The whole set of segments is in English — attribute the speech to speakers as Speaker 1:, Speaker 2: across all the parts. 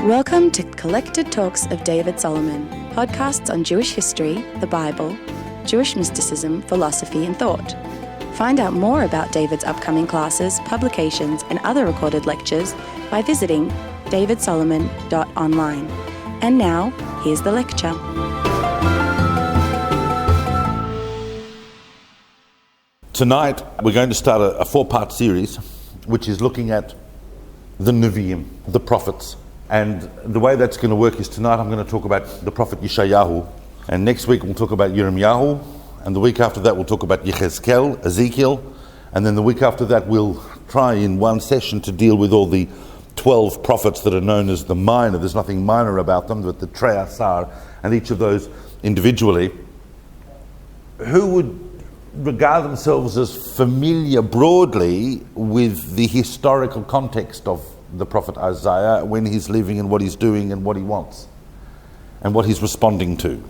Speaker 1: Welcome to Collected Talks of David Solomon, podcasts on Jewish history, the Bible, Jewish mysticism, philosophy, and thought. Find out more about David's upcoming classes, publications, and other recorded lectures by visiting davidsolomon.online. And now, here's the lecture.
Speaker 2: Tonight, we're going to start a four-part series, which is looking at the Nevi'im, the prophets. And the way that's going to work is tonight I'm going to talk about the prophet Yeshayahu, and next week we'll talk about Yirmiyahu, and the week after that we'll talk about Ezekiel, and then the week after that we'll try in one session to deal with all the 12 prophets that are known as the minor. There's nothing minor about them, but the Treyasar, and each of those individually, who would regard themselves as familiar broadly with the historical context of the prophet Isaiah when he's living and what he's doing and what he wants and what he's responding to.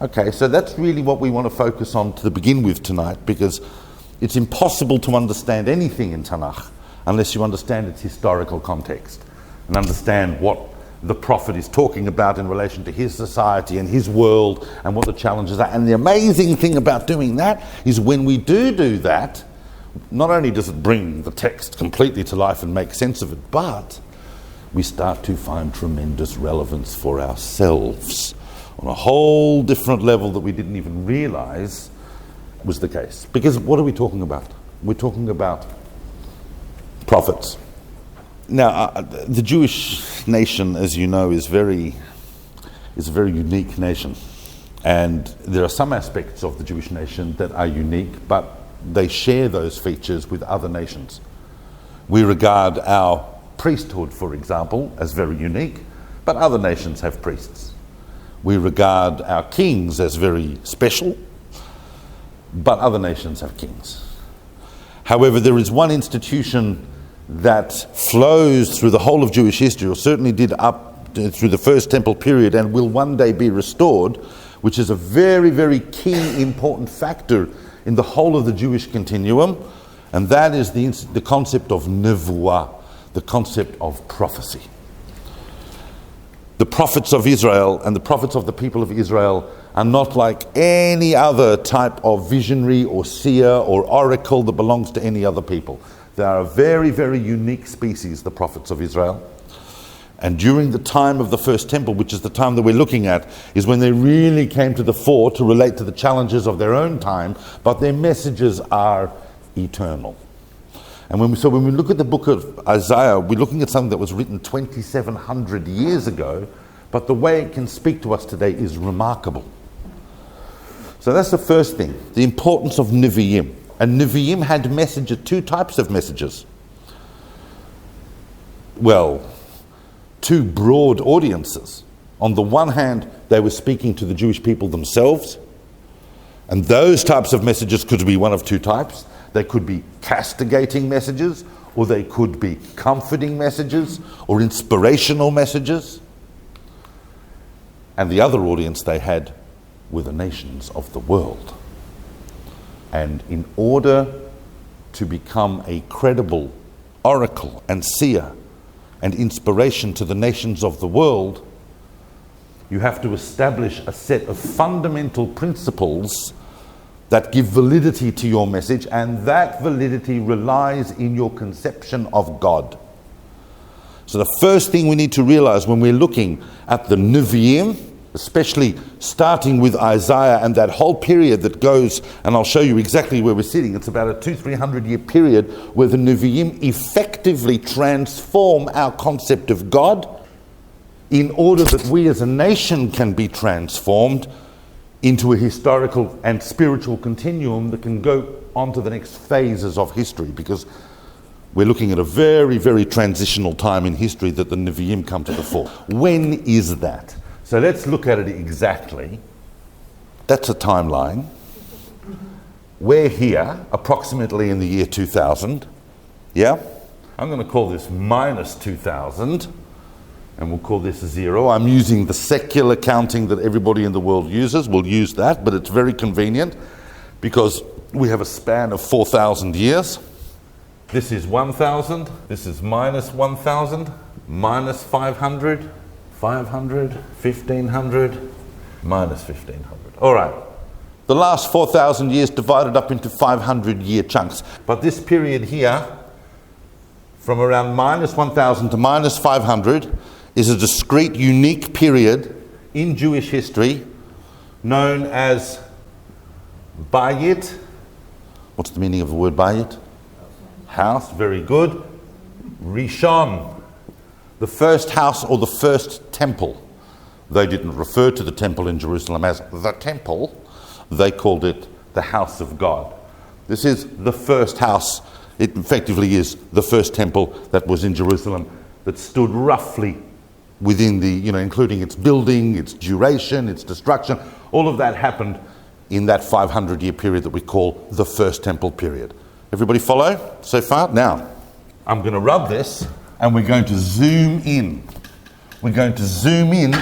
Speaker 2: Okay, so that's really what we want to focus on to begin with tonight, because it's impossible to understand anything in Tanach unless you understand its historical context and understand what the prophet is talking about in relation to his society and his world and what the challenges are. And the amazing thing about doing that is when we do that, not only does it bring the text completely to life and make sense of it, but we start to find tremendous relevance for ourselves on a whole different level that we didn't even realize was the case. Because what are we talking about? We're talking about prophets. Now, the Jewish nation, as you know, is a very unique nation. And there are some aspects of the Jewish nation that are unique, but they share those features with other nations. We regard our priesthood, for example, as very unique, but other nations have priests. We regard our kings as very special, but other nations have kings. However, there is one institution that flows through the whole of Jewish history, or certainly did up through the First Temple period and will one day be restored, which is a very, very key important factor in the whole of the Jewish continuum, and that is the concept of nevuah, the concept of prophecy. The prophets of Israel and the prophets of the people of Israel are not like any other type of visionary or seer or oracle that belongs to any other people. They are a very, very unique species, the prophets of Israel. And during the time of the First Temple, which is the time that we're looking at, is when they really came to the fore to relate to the challenges of their own time, but their messages are eternal. And when we look at the book of Isaiah, we're looking at something that was written 2,700 years ago, but the way it can speak to us today is remarkable. So that's the first thing, the importance of Nevi'im. And Nevi'im had messages, two types of messages. Well, two broad audiences. On the one hand, they were speaking to the Jewish people themselves, and those types of messages could be one of two types. They could be castigating messages, or they could be comforting messages, or inspirational messages. And the other audience they had were the nations of the world. And in order to become a credible oracle and seer and inspiration to the nations of the world, you have to establish a set of fundamental principles that give validity to your message, and that validity relies in your conception of God. So the first thing we need to realize when we're looking at the Nevi'im, especially starting with Isaiah and that whole period that goes, and I'll show you exactly where we're sitting, it's about a 200-300 year period where the Nevi'im effectively transform our concept of God in order that we as a nation can be transformed into a historical and spiritual continuum that can go on to the next phases of history, because we're looking at a very, very transitional time in history that the Nevi'im come to the fore. When is that? So let's look at it exactly. That's a timeline. We're here approximately in the year 2000. Yeah? I'm going to call this minus 2000, and we'll call this 0. I'm using the secular counting that everybody in the world uses. We'll use that, but it's very convenient because we have a span of 4,000 years. This is 1,000. This is minus 1,000. minus 500, 500, 1500, minus 1500. All right. The last 4,000 years divided up into 500-year chunks. But this period here, from around minus 1,000 to minus 500, is a discrete, unique period in Jewish history known as Bayit. What's the meaning of the word Bayit? House, very good. Rishon, the first house or the first temple. They didn't refer to the temple in Jerusalem as the temple. They called it the house of God. This is the first house. It effectively is the first temple that was in Jerusalem that stood roughly within the, including its building, its duration, its destruction. All of that happened in that 500-year period that we call the First Temple period. Everybody follow so far? Now, I'm going to rub this and we're going to zoom in. We're going to zoom in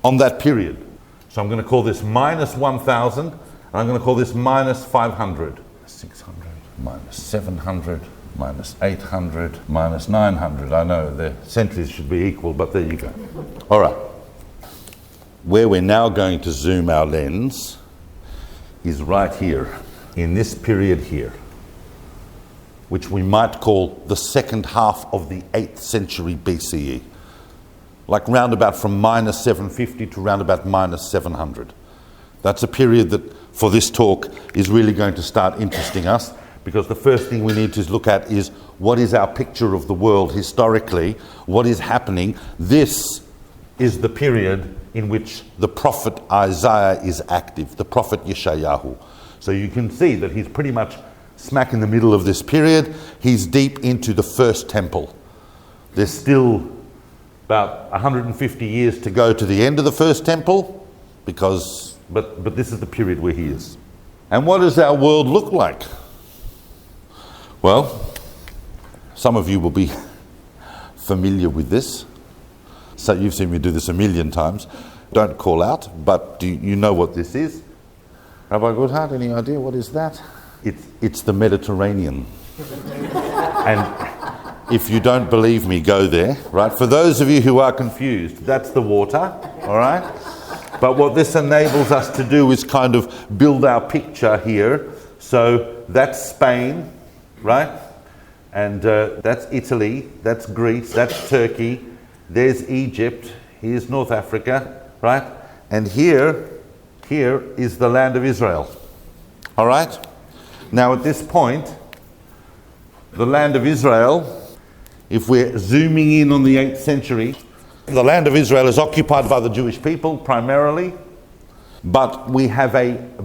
Speaker 2: on that period. So I'm going to call this minus 1,000 and I'm going to call this minus 500. 600, minus 700, minus 800, minus 900. I know the centuries should be equal, but there you go. All right. Where we're now going to zoom our lens is right here, in this period here, which we might call the second half of the 8th century BCE. Like round about from minus 750 to round about minus 700. That's a period that, for this talk, is really going to start interesting us, because the first thing we need to look at is what is our picture of the world historically, what is happening. This is the period in which the prophet Isaiah is active, the prophet Yeshayahu. So you can see that he's pretty much smack in the middle of this period. He's deep into the first temple. There's still about 150 years to go to the end of the first temple, but this is the period where he is. And what does our world look like? Well, some of you will be familiar with this. So you've seen me do this a million times. Don't call out, but do you know what this is? Rabbi Goodhart, any idea what is that? It's the Mediterranean. And if you don't believe me, go there, right? For those of you who are confused, that's the water, all right? But what this enables us to do is kind of build our picture here. So that's Spain, right? And that's Italy, that's Greece, that's Turkey, there's Egypt, here's North Africa, right? And here is the land of Israel, all right? Now at this point, the land of Israel, if we're zooming in on the 8th century, the land of Israel is occupied by the Jewish people primarily, but we have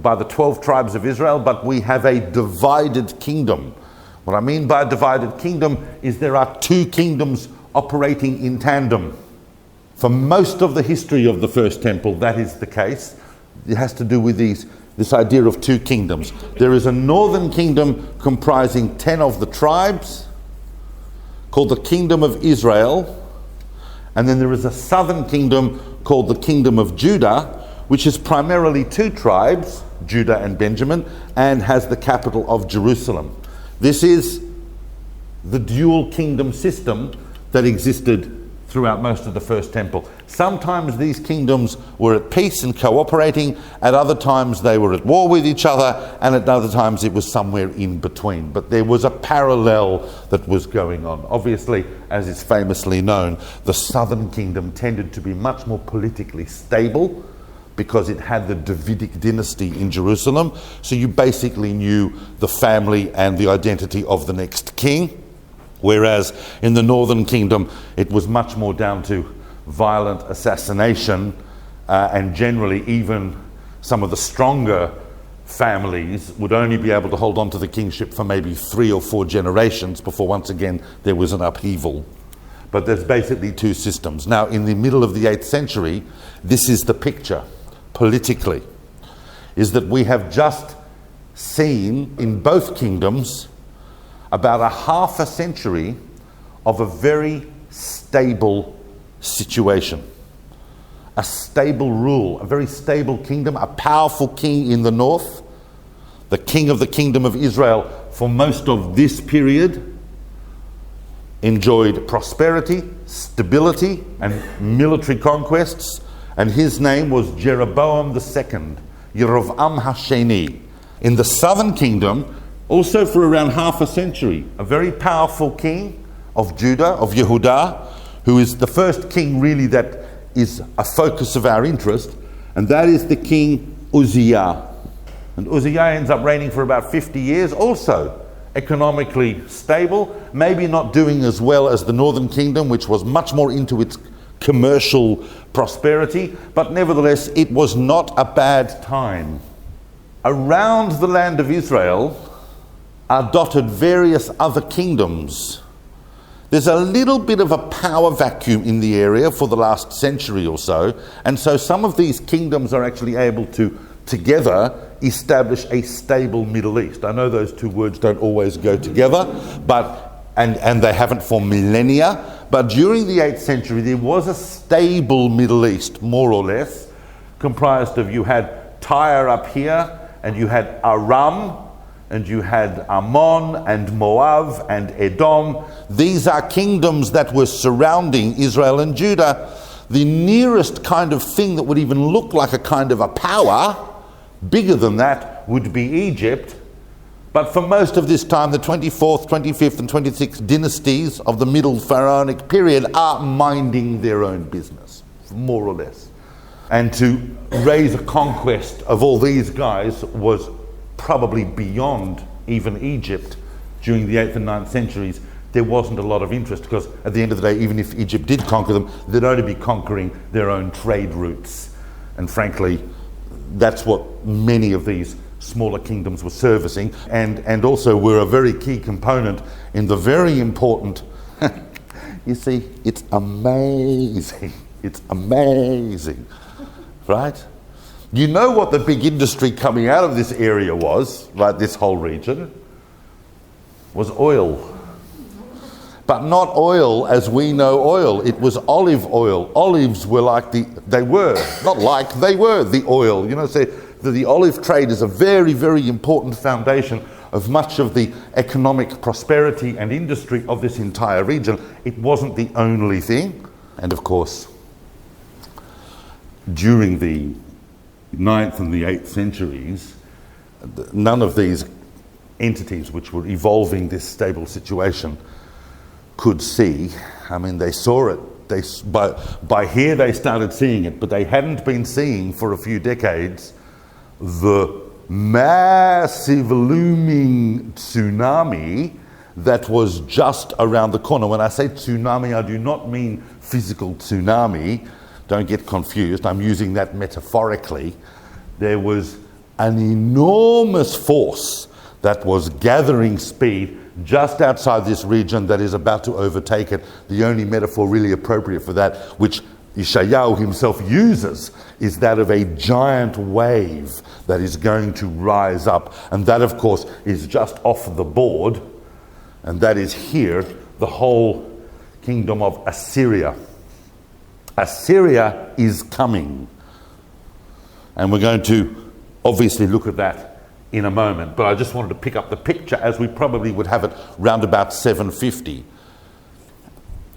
Speaker 2: by the 12 tribes of Israel, but we have a divided kingdom. What I mean by a divided kingdom is there are two kingdoms operating in tandem. For most of the history of the First Temple, that is the case. It has to do with this idea of two kingdoms. There is a northern kingdom comprising 10 of the tribes, called the Kingdom of Israel, and then there is a southern kingdom called the Kingdom of Judah, which is primarily two tribes, Judah and Benjamin, and has the capital of Jerusalem. This is the dual kingdom system that existed throughout most of the First Temple. Sometimes these kingdoms were at peace and cooperating, at other times they were at war with each other, and at other times it was somewhere in between. But there was a parallel that was going on. Obviously, as is famously known, the southern kingdom tended to be much more politically stable because it had the Davidic dynasty in Jerusalem, so you basically knew the family and the identity of the next king. Whereas in the northern kingdom, it was much more down to violent assassination, and generally even some of the stronger families would only be able to hold on to the kingship for maybe 3 or 4 generations before once again there was an upheaval. But there's basically two systems. Now, in the middle of the 8th century, this is the picture politically, is that we have just seen in both kingdoms about a half a century of a very stable situation. A stable rule, a very stable kingdom, a powerful king in the north, the king of the Kingdom of Israel for most of this period, enjoyed prosperity, stability, and military conquests, and his name was Jeroboam II, Yerovam Hasheni. In the southern kingdom, also for around half a century, a very powerful king of Judah, of Yehudah, who is the first king really that is a focus of our interest, and that is the king Uzziah. And Uzziah ends up reigning for about 50 years, also economically stable, maybe not doing as well as the northern kingdom, which was much more into its commercial prosperity, but nevertheless it was not a bad time. Around the land of Israel are dotted various other kingdoms. There's a little bit of a power vacuum in the area for the last century or so, and so some of these kingdoms are actually able to together establish a stable Middle East. I know those two words don't always go together, but and they haven't for millennia, but during the 8th century there was a stable Middle East, more or less, comprised of, you had Tyre up here, and you had Aram, and you had Ammon and Moab and Edom. These are kingdoms that were surrounding Israel and Judah. The nearest kind of thing that would even look like a kind of a power, bigger than that, would be Egypt. But for most of this time, the 24th, 25th and 26th dynasties of the Middle Pharaonic period are minding their own business, more or less. And to raise a conquest of all these guys was probably beyond even Egypt during the 8th and 9th centuries. There wasn't a lot of interest, because at the end of the day, even if Egypt did conquer them, they'd only be conquering their own trade routes. And frankly, that's what many of these smaller kingdoms were servicing, and also were a very key component in the very important you see, it's amazing, right? You know what the big industry coming out of this area was, right, this whole region, was oil. But not oil as we know oil. It was olive oil. Olives were they were the oil. You know, so the olive trade is a very, very important foundation of much of the economic prosperity and industry of this entire region. It wasn't the only thing. And of course, during the 9th and the 8th centuries, none of these entities which were evolving this stable situation could see. I mean, they saw it. By here they started seeing it, but they hadn't been seeing for a few decades the massive looming tsunami that was just around the corner. When I say tsunami, I do not mean physical tsunami. Don't get confused. I'm using that metaphorically. There was an enormous force that was gathering speed just outside this region that is about to overtake it. The only metaphor really appropriate for that, which Yeshayahu himself uses, is that of a giant wave that is going to rise up. And that, of course, is just off the board. And that is here, the whole kingdom of Assyria. Assyria is coming. And we're going to obviously look at that in a moment. But I just wanted to pick up the picture as we probably would have it round about 750.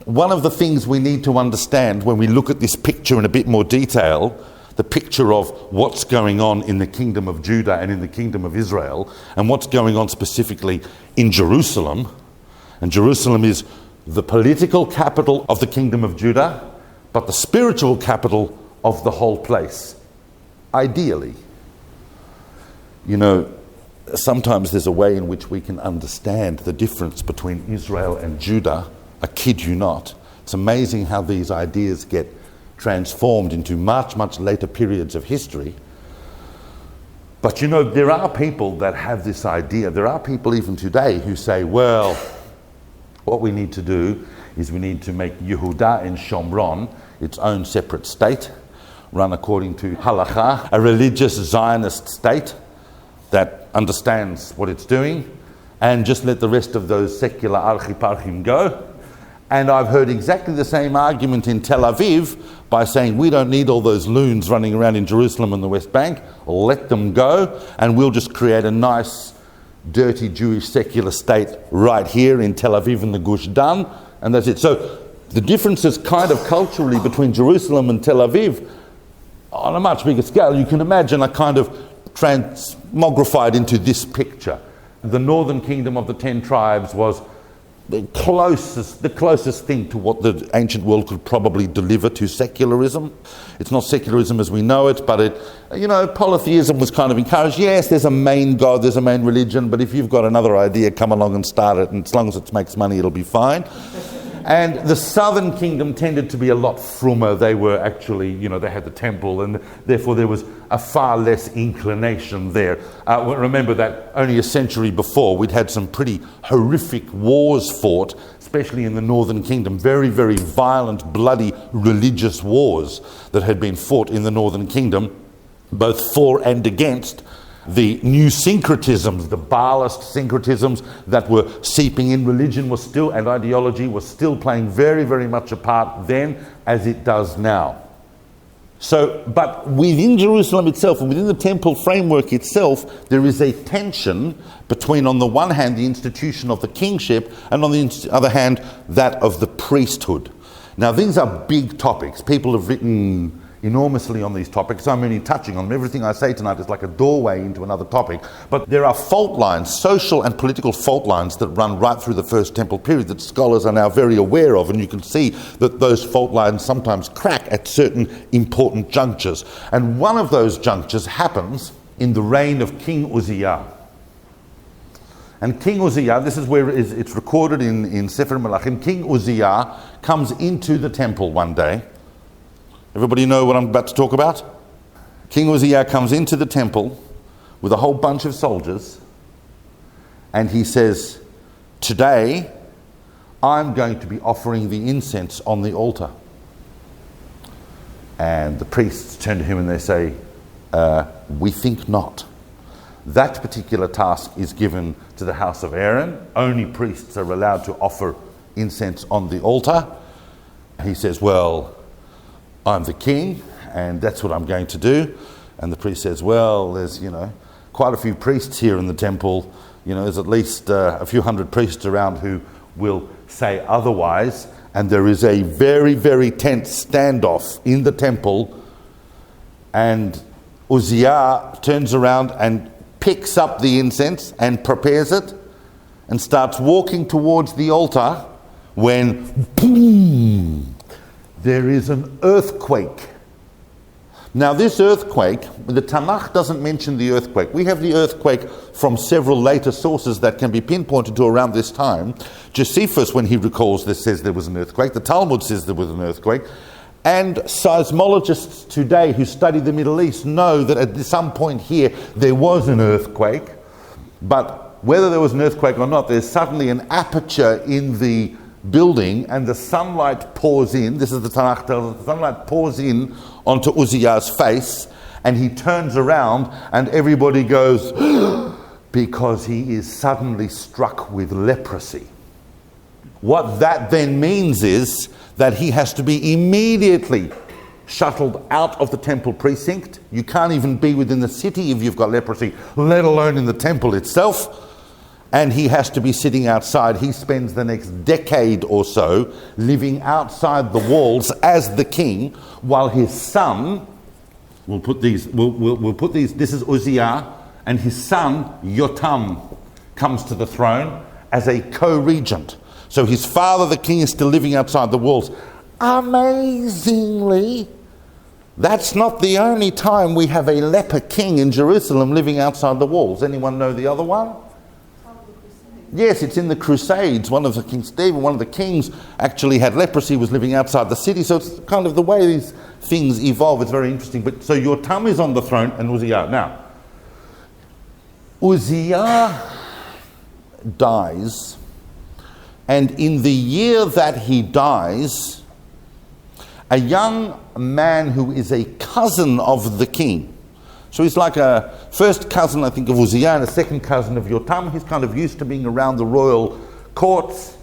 Speaker 2: One of the things we need to understand when we look at this picture in a bit more detail, the picture of what's going on in the kingdom of Judah and in the kingdom of Israel, and what's going on specifically in Jerusalem. And Jerusalem is the political capital of the kingdom of Judah, but the spiritual capital of the whole place, ideally. You know, sometimes there's a way in which we can understand the difference between Israel and Judah. I kid you not. It's amazing how these ideas get transformed into much, much later periods of history. But you know, there are people that have this idea. There are people even today who say, well, what we need to do is we need to make Yehudah and Shomron its own separate state, run according to halacha, a religious Zionist state that understands what it's doing, and just let the rest of those secular archiparchim go. And I've heard exactly the same argument in Tel Aviv by saying we don't need all those loons running around in Jerusalem and the West Bank. Let them go, and we'll just create a nice, dirty Jewish secular state right here in Tel Aviv and the Gush Dan, And that's it. So the differences kind of culturally between Jerusalem and Tel Aviv, on a much bigger scale, you can imagine, are kind of transmogrified into this picture. The northern kingdom of the 10 tribes was the closest thing to what the ancient world could probably deliver to secularism. It's not secularism as we know it, but polytheism was kind of encouraged. Yes, there's a main god, there's a main religion, but if you've got another idea, come along and start it, and as long as it makes money, it'll be fine. And the southern kingdom tended to be a lot frummer. They were actually, they had the temple, and therefore there was a far less inclination there. Remember that only a century before, we'd had some pretty horrific wars fought, especially in the northern kingdom. Very, very violent, bloody religious wars that had been fought in the northern kingdom, both for and against the new syncretisms, the Baalist syncretisms that were seeping in. Religion was still, and ideology was still playing very, very much a part then as it does now. So, but within Jerusalem itself and within the temple framework itself, there is a tension between, on the one hand, the institution of the kingship, and on the other hand, that of the priesthood. Now, these are big topics. People have written enormously on these topics. I'm only touching on them. Everything I say tonight is like a doorway into another topic. But there are fault lines, social and political fault lines, that run right through the First Temple period that scholars are now very aware of, and you can see that those fault lines sometimes crack at certain important junctures. And one of those junctures happens in the reign of King Uzziah. And King Uzziah, this is where it's recorded in Sefer Melachim. King Uzziah comes into the temple one day. Everybody know what I'm about to talk about? King Uzziah comes into the temple with a whole bunch of soldiers, and he says, "Today I'm going to be offering the incense on the altar." And the priests turn to him and they say, "We think not. That particular task is given to the house of Aaron. Only priests are allowed to offer incense on the altar." He says, "Well, I'm the king, and that's what I'm going to do." And the priest says, "Well, there's, quite a few priests here in the temple. There's at least a few hundred priests around who will say otherwise." And there is a very, very tense standoff in the temple. And Uzziah turns around and picks up the incense and prepares it and starts walking towards the altar when, boom, there is an earthquake. Now this earthquake, the Tanach doesn't mention the earthquake. We have the earthquake from several later sources that can be pinpointed to around this time. Josephus, when he recalls this, says there was an earthquake. The Talmud says there was an earthquake. And seismologists today who study the Middle East know that at some point here there was an earthquake. But whether there was an earthquake or not, there's suddenly an aperture in the building, and the sunlight pours in. This is the Tanakh tells us. The sunlight pours in onto Uzziah's face, and he turns around, and everybody goes, because he is suddenly struck with leprosy. What that then means is that he has to be immediately shuttled out of the temple precinct. You can't even be within the city if you've got leprosy, let alone in the temple itself. And he has to be sitting outside. He spends the next decade or so living outside the walls as the king, while his son, we'll put these, this is Uzziah, and his son, Yotam, comes to the throne as a co-regent. So his father, the king, is still living outside the walls. Amazingly, that's not the only time we have a leper king in Jerusalem living outside the walls. Anyone know the other one? Yes, it's in the Crusades. One of the kings actually had leprosy, was living outside the city. So it's kind of the way these things evolve. It's very interesting. But so Yotam is on the throne and Uzziah. Now, Uzziah dies, and in the year that he dies, a young man who is a cousin of the king, so he's like a first cousin, I think, of Uzziah, and a second cousin of Yotam. He's kind of used to being around the royal courts,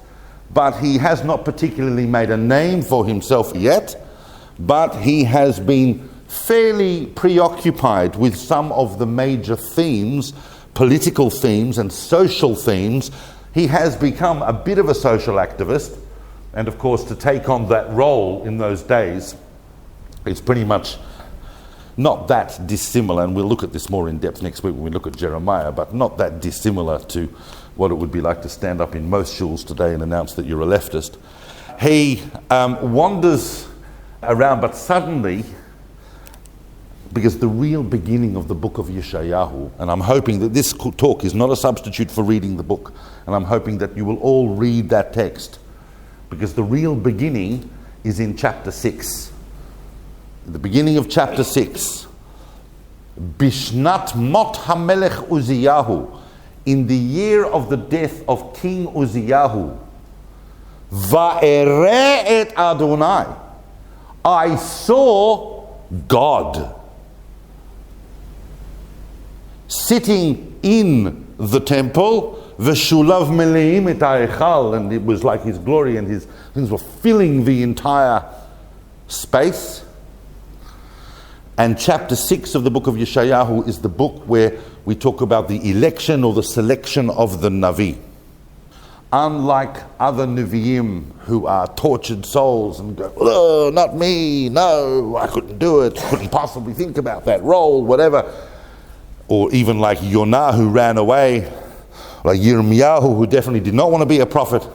Speaker 2: but he has not particularly made a name for himself yet. But he has been fairly preoccupied with some of the major themes, political themes and social themes. He has become a bit of a social activist, And of course, to take on that role in those days, it's pretty much not that dissimilar, and we'll look at this more in depth next week when we look at Jeremiah, but not that dissimilar to what it would be like to stand up in most shuls today and announce that you're a leftist. He wanders around, but suddenly, because the real beginning of the book of Yeshayahu, and I'm hoping that this talk is not a substitute for reading the book, and I'm hoping that you will all read that text, because the real beginning is in chapter 6. The beginning of chapter 6. Bishnat mot hamelech Uziyahu, in the year of the death of King Uziyahu, va'ere et Adonai, I saw God sitting in the temple, v'shulav meleim et ha'echal, and it was like his glory and his things were filling the entire space. And chapter 6 of the book of Yeshayahu is the book where we talk about the election or the selection of the Navi. Unlike other Nevi'im who are tortured souls and go, oh, not me, no, I couldn't do it, couldn't possibly think about that role, whatever. Or even like Yonah who ran away, like Yirmiyahu who definitely did not want to be a prophet.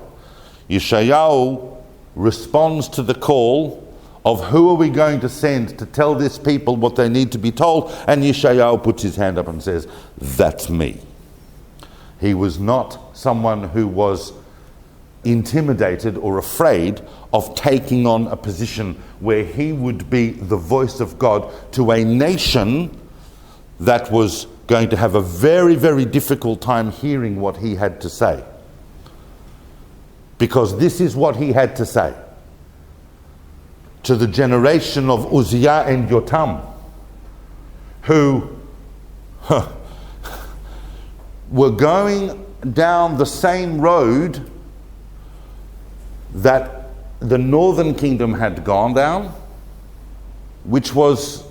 Speaker 2: Yeshayahu responds to the call of who are we going to send to tell this people what they need to be told, and Yeshayahu puts his hand up and says, that's me. He was not someone who was intimidated or afraid of taking on a position where he would be the voice of God to a nation that was going to have a very, very difficult time hearing what he had to say. Because this is what he had to say to the generation of Uzziah and Yotam, who were going down the same road that the northern kingdom had gone down, which was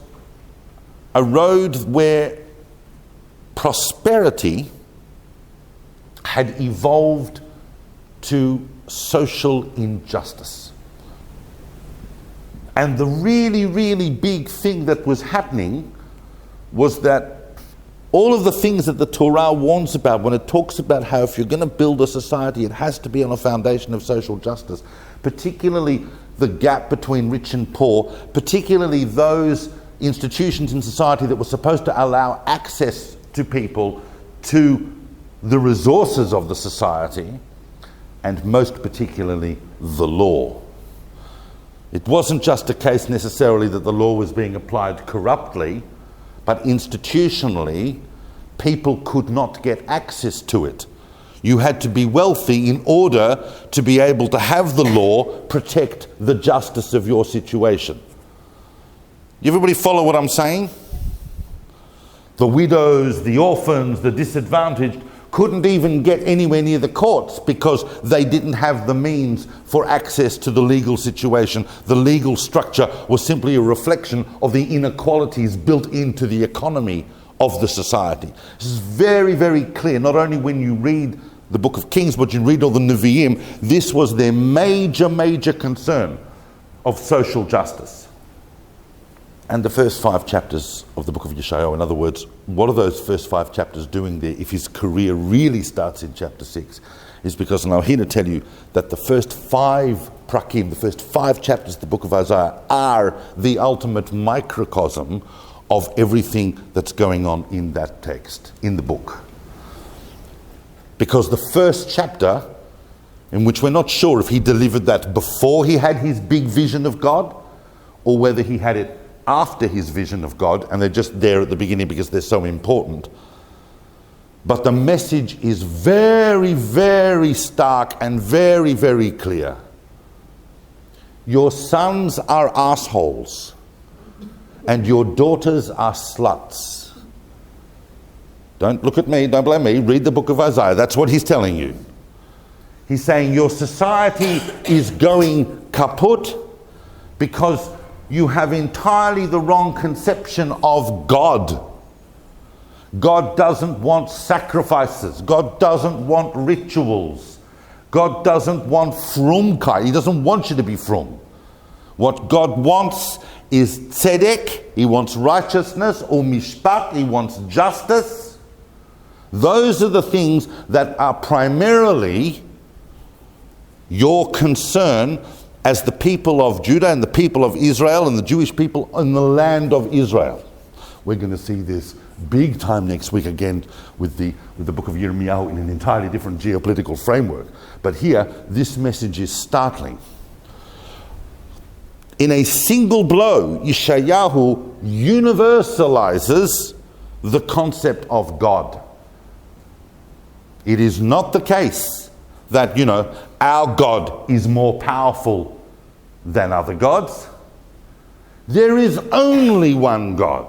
Speaker 2: a road where prosperity had evolved to social injustice. And the really, really big thing that was happening was that all of the things that the Torah warns about when it talks about how if you're going to build a society, it has to be on a foundation of social justice, particularly the gap between rich and poor, particularly those institutions in society that were supposed to allow access to people to the resources of the society, and most particularly the law. It wasn't just a case necessarily that the law was being applied corruptly, but institutionally, people could not get access to it. You had to be wealthy in order to be able to have the law protect the justice of your situation. Everybody follow what I'm saying? The widows, the orphans, the disadvantaged couldn't even get anywhere near the courts because they didn't have the means for access to the legal situation. The legal structure was simply a reflection of the inequalities built into the economy of the society. This is very, very clear, not only when you read the book of Kings, but you read all the Nevi'im. This was their major, major concern of social justice. And the first 5 chapters of the book of Yeshayahu, in other words, what are those first 5 chapters doing there if his career really starts in chapter 6? Is because, and I'm here to tell you, that the first 5 prakim, the first 5 chapters of the book of Isaiah are the ultimate microcosm of everything that's going on in that text, in the book. Because the first chapter, in which we're not sure if he delivered that before he had his big vision of God, or whether he had it after his vision of God, and they're just there at the beginning because they're so important. But the message is very, very stark and very, very clear. Your sons are assholes, and your daughters are sluts. Don't look at me, don't blame me, read the book of Isaiah. That's what he's telling you. He's saying your society is going kaput because you have entirely the wrong conception of God. God doesn't want sacrifices. God doesn't want rituals. God doesn't want frumkeit. He doesn't want you to be frum. What God wants is tzedek. He wants righteousness, or mishpat. He wants justice. Those are the things that are primarily your concern as the people of Judah and the people of Israel and the Jewish people in the land of Israel. We're going to see this big time next week again with the book of Yirmiyahu in an entirely different geopolitical framework. But here, this message is startling. In a single blow, Yeshayahu universalizes the concept of God. It is not the case that, our God is more powerful than other gods. There is only one God.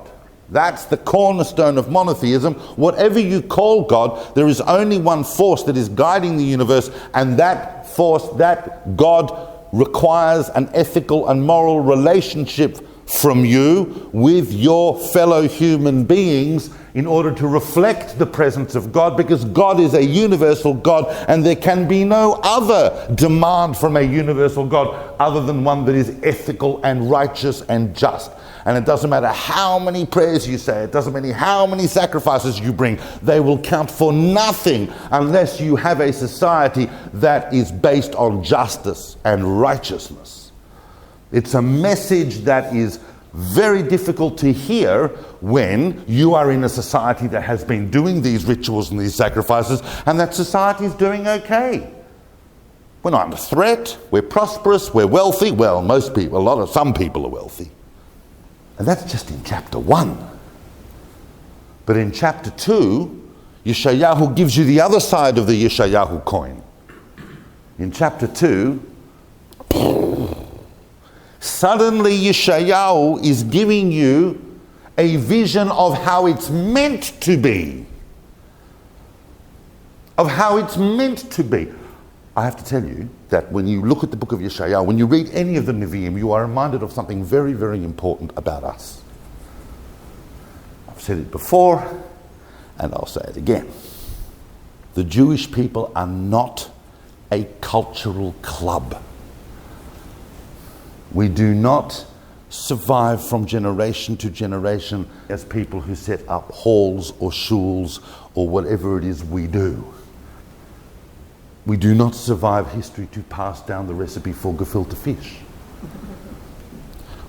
Speaker 2: That's the cornerstone of monotheism. Whatever you call God, there is only one force that is guiding the universe, and that force, that God, requires an ethical and moral relationship from you with your fellow human beings in order to reflect the presence of God, because God is a universal God, and there can be no other demand from a universal God other than one that is ethical and righteous and just. And it doesn't matter how many prayers you say, it doesn't matter how many sacrifices you bring, they will count for nothing unless you have a society that is based on justice and righteousness. It's a message that is very difficult to hear when you are in a society that has been doing these rituals and these sacrifices, and that society is doing okay. We're not under threat, we're prosperous, we're wealthy. Well, some people are wealthy. And that's just in chapter 1. But in chapter 2, Yeshayahu gives you the other side of the Yeshayahu coin. In chapter 2, suddenly Yeshayahu is giving you a vision of how it's meant to be. Of how it's meant to be. I have to tell you that when you look at the book of Yeshayahu, when you read any of the Nevi'im, you are reminded of something very, very important about us. I've said it before, and I'll say it again. The Jewish people are not a cultural club. We do not survive from generation to generation as people who set up halls or shuls or whatever it is we do. We do not survive history to pass down the recipe for gefilte fish.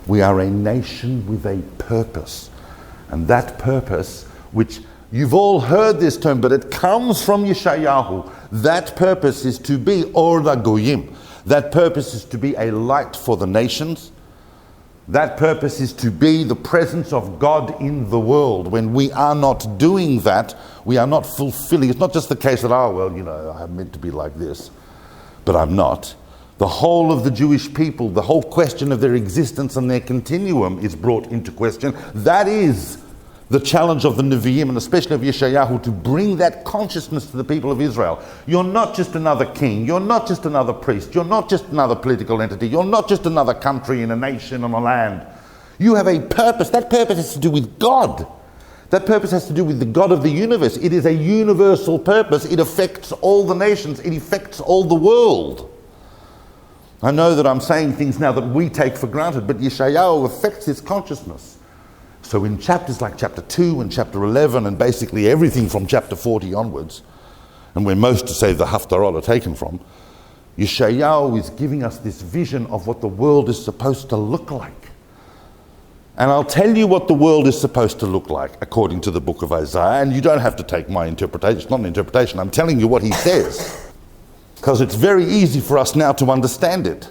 Speaker 2: We are a nation with a purpose. And that purpose, which you've all heard this term, but it comes from Yeshayahu. That purpose is to be Or LaGoyim. That purpose is to be a light for the nations. That purpose is to be the presence of God in the world. When we are not doing that, we are not fulfilling. It's not just the case that, I'm meant to be like this, but I'm not. The whole of the Jewish people, the whole question of their existence and their continuum is brought into question. That is the challenge of the Nevi'im, and especially of Yeshayahu, to bring that consciousness to the people of Israel. You're not just another king, you're not just another priest, you're not just another political entity, you're not just another country in a nation on a land. You have a purpose. That purpose has to do with God. That purpose has to do with the God of the universe. It is a universal purpose. It affects all the nations. It affects all the world. I know that I'm saying things now that we take for granted, but Yeshayahu affects his consciousness. So in chapters like chapter 2 and chapter 11 and basically everything from chapter 40 onwards, and where most to say the Haftarah are taken from, Yeshayahu is giving us this vision of what the world is supposed to look like. And I'll tell you what the world is supposed to look like according to the book of Isaiah, and you don't have to take my interpretation. It's not an interpretation. I'm telling you what he says, because it's very easy for us now to understand it.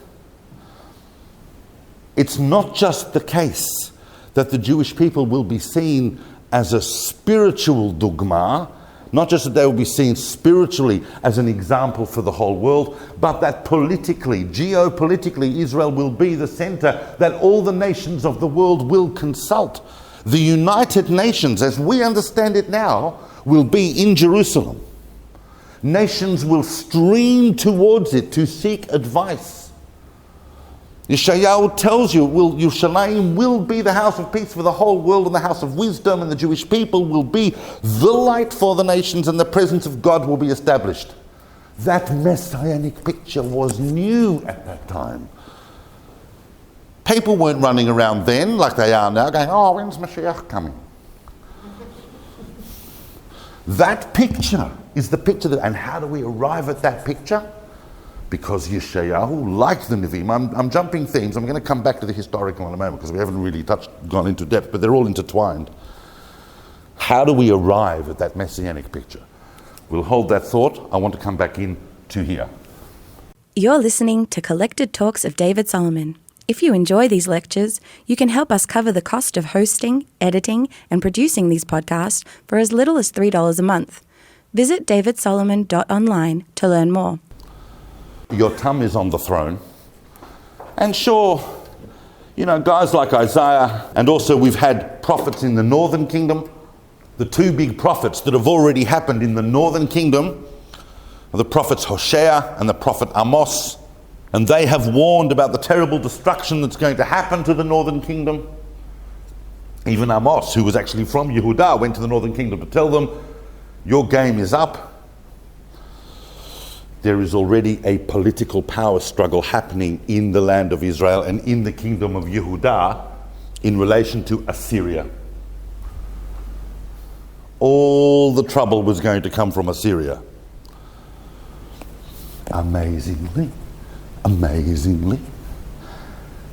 Speaker 2: It's not just the case that the Jewish people will be seen as a spiritual dogma, not just that they will be seen spiritually as an example for the whole world, but that politically, geopolitically, Israel will be the center that all the nations of the world will consult. The United Nations, as we understand it now, will be in Jerusalem. Nations will stream towards it to seek advice. Yeshayahu tells you, Yerushalayim will be the house of peace for the whole world, and the house of wisdom, and the Jewish people will be the light for the nations, and the presence of God will be established. That messianic picture was new at that time. People weren't running around then like they are now going, oh, when's Mashiach coming? That picture is the picture and how do we arrive at that picture? Because Yeshayahu, like the Nevi'im, I'm jumping themes, I'm going to come back to the historical in a moment because we haven't really gone into depth, but they're all intertwined. How do we arrive at that messianic picture? We'll hold that thought. I want to come back in to here.
Speaker 1: You're listening to Collected Talks of David Solomon. If you enjoy these lectures, you can help us cover the cost of hosting, editing, and producing these podcasts for as little as $3 a month. Visit davidsolomon.online to learn more.
Speaker 2: Yotam is on the throne. And sure, guys like Isaiah, and also we've had prophets in the northern kingdom. The two big prophets that have already happened in the northern kingdom are the prophets Hosea and the prophet Amos. And they have warned about the terrible destruction that's going to happen to the northern kingdom. Even Amos, who was actually from Yehudah, went to the northern kingdom to tell them, your game is up. There is already a political power struggle happening in the land of Israel and in the kingdom of Yehudah in relation to Assyria. All the trouble was going to come from Assyria. Amazingly,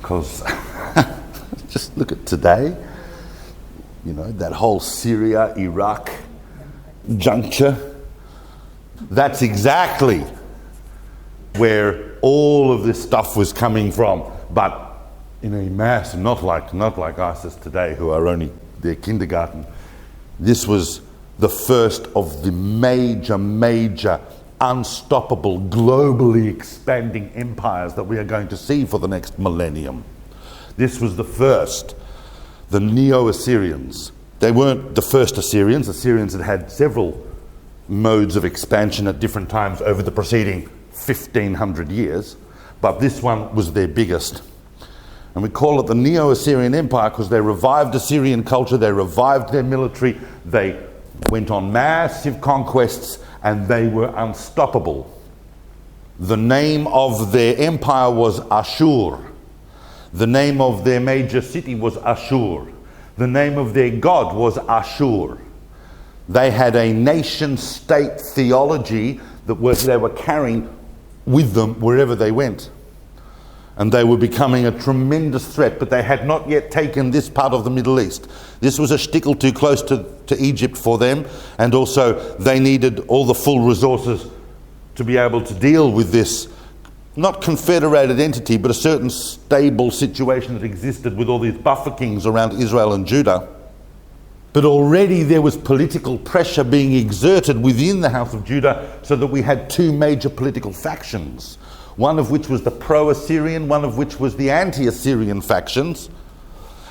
Speaker 2: because just look at today, that whole Syria, Iraq juncture, that's exactly where all of this stuff was coming from, but in a mass, not like ISIS today, who are only their kindergarten. This was the first of the major, unstoppable, globally expanding empires that we are going to see for the next millennium. This was the first. The Neo-Assyrians. They weren't the first Assyrians. Assyrians had several modes of expansion at different times over the preceding 1,500 years, but this one was their biggest. And we call it the Neo-Assyrian Empire because they revived Assyrian culture, they revived their military, they went on massive conquests, and they were unstoppable. The name of their empire was Ashur. The name of their major city was Ashur. The name of their god was Ashur. They had a nation-state theology that they were carrying with them wherever they went. And they were becoming a tremendous threat, but they had not yet taken this part of the Middle East. This was a shtickle too close to Egypt for them, and also they needed all the full resources to be able to deal with this, not confederated entity, but a certain stable situation that existed with all these buffer kings around Israel and Judah. But already there was political pressure being exerted within the house of Judah, so that we had two major political factions. One of which was the pro-Assyrian, one of which was the anti-Assyrian factions.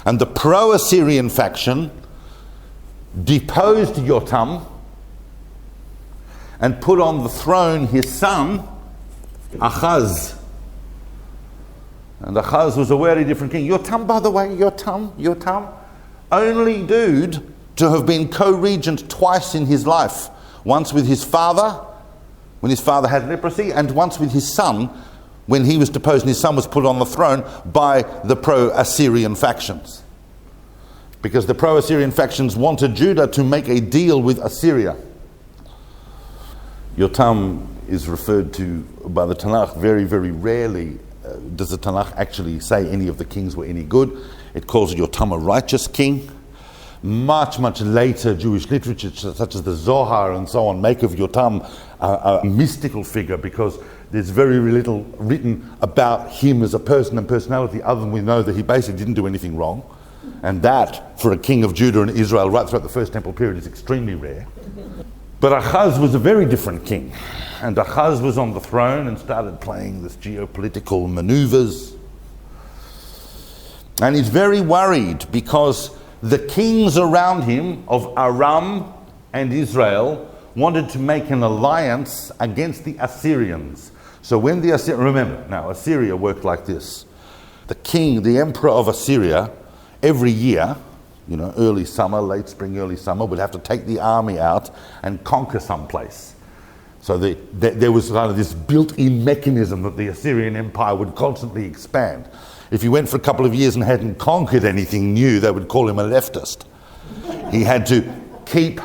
Speaker 2: And the pro-Assyrian faction deposed Yotam and put on the throne his son, Achaz. And Achaz was a very different king. Yotam, by the way, Yotam, only dude to have been co-regent twice in his life. Once with his father, when his father had leprosy, and once with his son, when he was deposed and his son was put on the throne by the pro-Assyrian factions. Because the pro-Assyrian factions wanted Judah to make a deal with Assyria. Yotam is referred to by the Tanach very, very rarely. Does the Tanach actually say any of the kings were any good? It calls Yotam a righteous king. Much later Jewish literature, such as the Zohar and so on, make of Yotam a mystical figure, because there's very little written about him as a person and personality, other than we know that he basically didn't do anything wrong. And that, for a king of Judah and Israel right throughout the First Temple period, is extremely rare. But Achaz was a very different king. And Achaz was on the throne and started playing this geopolitical maneuvers. And he's very worried because the kings around him of Aram and Israel wanted to make an alliance against the Assyrians. So when the Assyrians, remember, now Assyria worked like this. The king, the emperor of Assyria, every year, early summer, late spring, early summer, would have to take the army out and conquer someplace. So there was kind of this built-in mechanism that the Assyrian Empire would constantly expand. If he went for a couple of years and hadn't conquered anything new, they would call him a leftist. He had to keep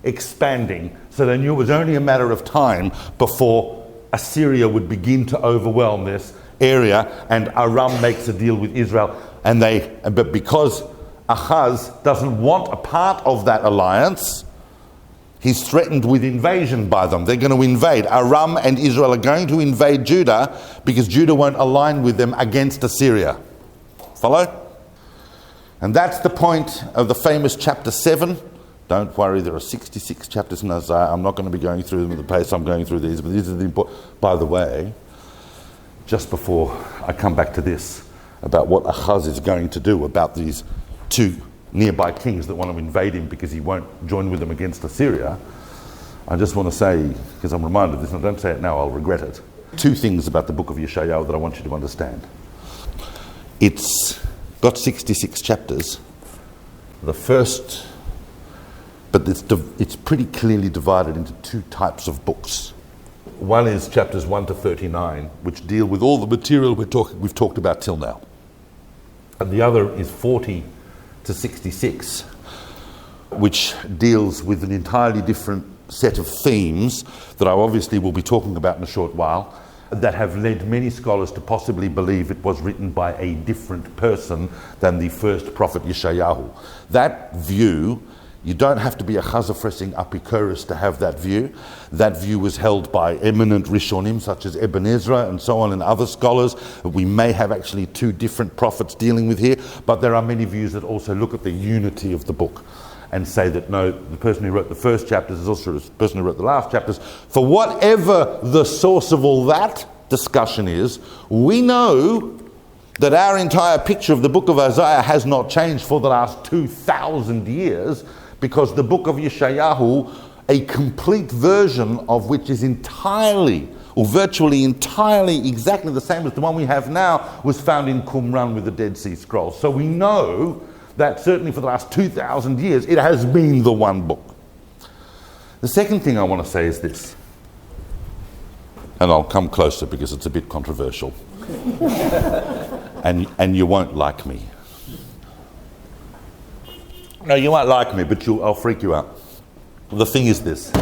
Speaker 2: expanding, so they knew it was only a matter of time before Assyria would begin to overwhelm this area, and Aram makes a deal with Israel. But because Ahaz doesn't want a part of that alliance, he's threatened with invasion by them. They're going to invade. Aram and Israel are going to invade Judah because Judah won't align with them against Assyria. Follow? And that's the point of the famous chapter 7. Don't worry, there are 66 chapters in Isaiah. I'm not going to be going through them at the pace I'm going through these, but these are the important. By the way, just before I come back to this, about what Ahaz is going to do about these two nearby kings that want to invade him because he won't join with them against Assyria, I just want to say, because I'm reminded of this, and I don't say it now, I'll regret it. Two things about the book of Yeshayahu that I want you to understand. It's got 66 chapters. The first, but it's pretty clearly divided into two types of books. One is chapters 1 to 39, which deal with all the material we've talked about till now. And the other is 40 to 66, which deals with an entirely different set of themes that I obviously will be talking about in a short while, that have led many scholars to possibly believe it was written by a different person than the first prophet Yeshayahu. That view, you don't have to be a Chazafressing Apikoros to have that view. That view was held by eminent Rishonim such as Ibn Ezra and so on, and other scholars. We may have actually two different prophets dealing with here, but there are many views that also look at the unity of the book and say that no, the person who wrote the first chapters is also the person who wrote the last chapters. For whatever the source of all that discussion is, we know that our entire picture of the book of Isaiah has not changed for the last 2,000 years, because the book of Yeshayahu, a complete version of which is entirely, or virtually entirely exactly the same as the one we have now, was found in Qumran with the Dead Sea Scrolls. So we know that certainly for the last 2,000 years it has been the one book. The second thing I want to say is this, and I'll come closer because it's a bit controversial, and you won't like me. No, you won't like me, but I'll freak you out. The thing is this.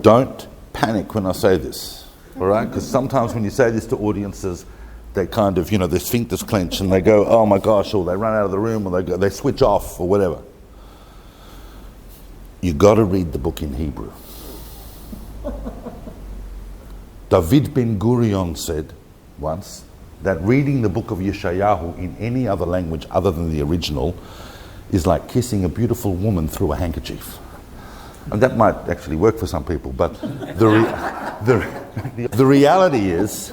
Speaker 2: Don't panic when I say this, all right? Because sometimes when you say this to audiences, they kind of, their sphincters clench and they go, oh my gosh, or they run out of the room, or they switch off, or whatever. You got to read the book in Hebrew. David Ben Gurion said once that reading the book of Yeshayahu in any other language other than the original is like kissing a beautiful woman through a handkerchief. And that might actually work for some people, but the reality is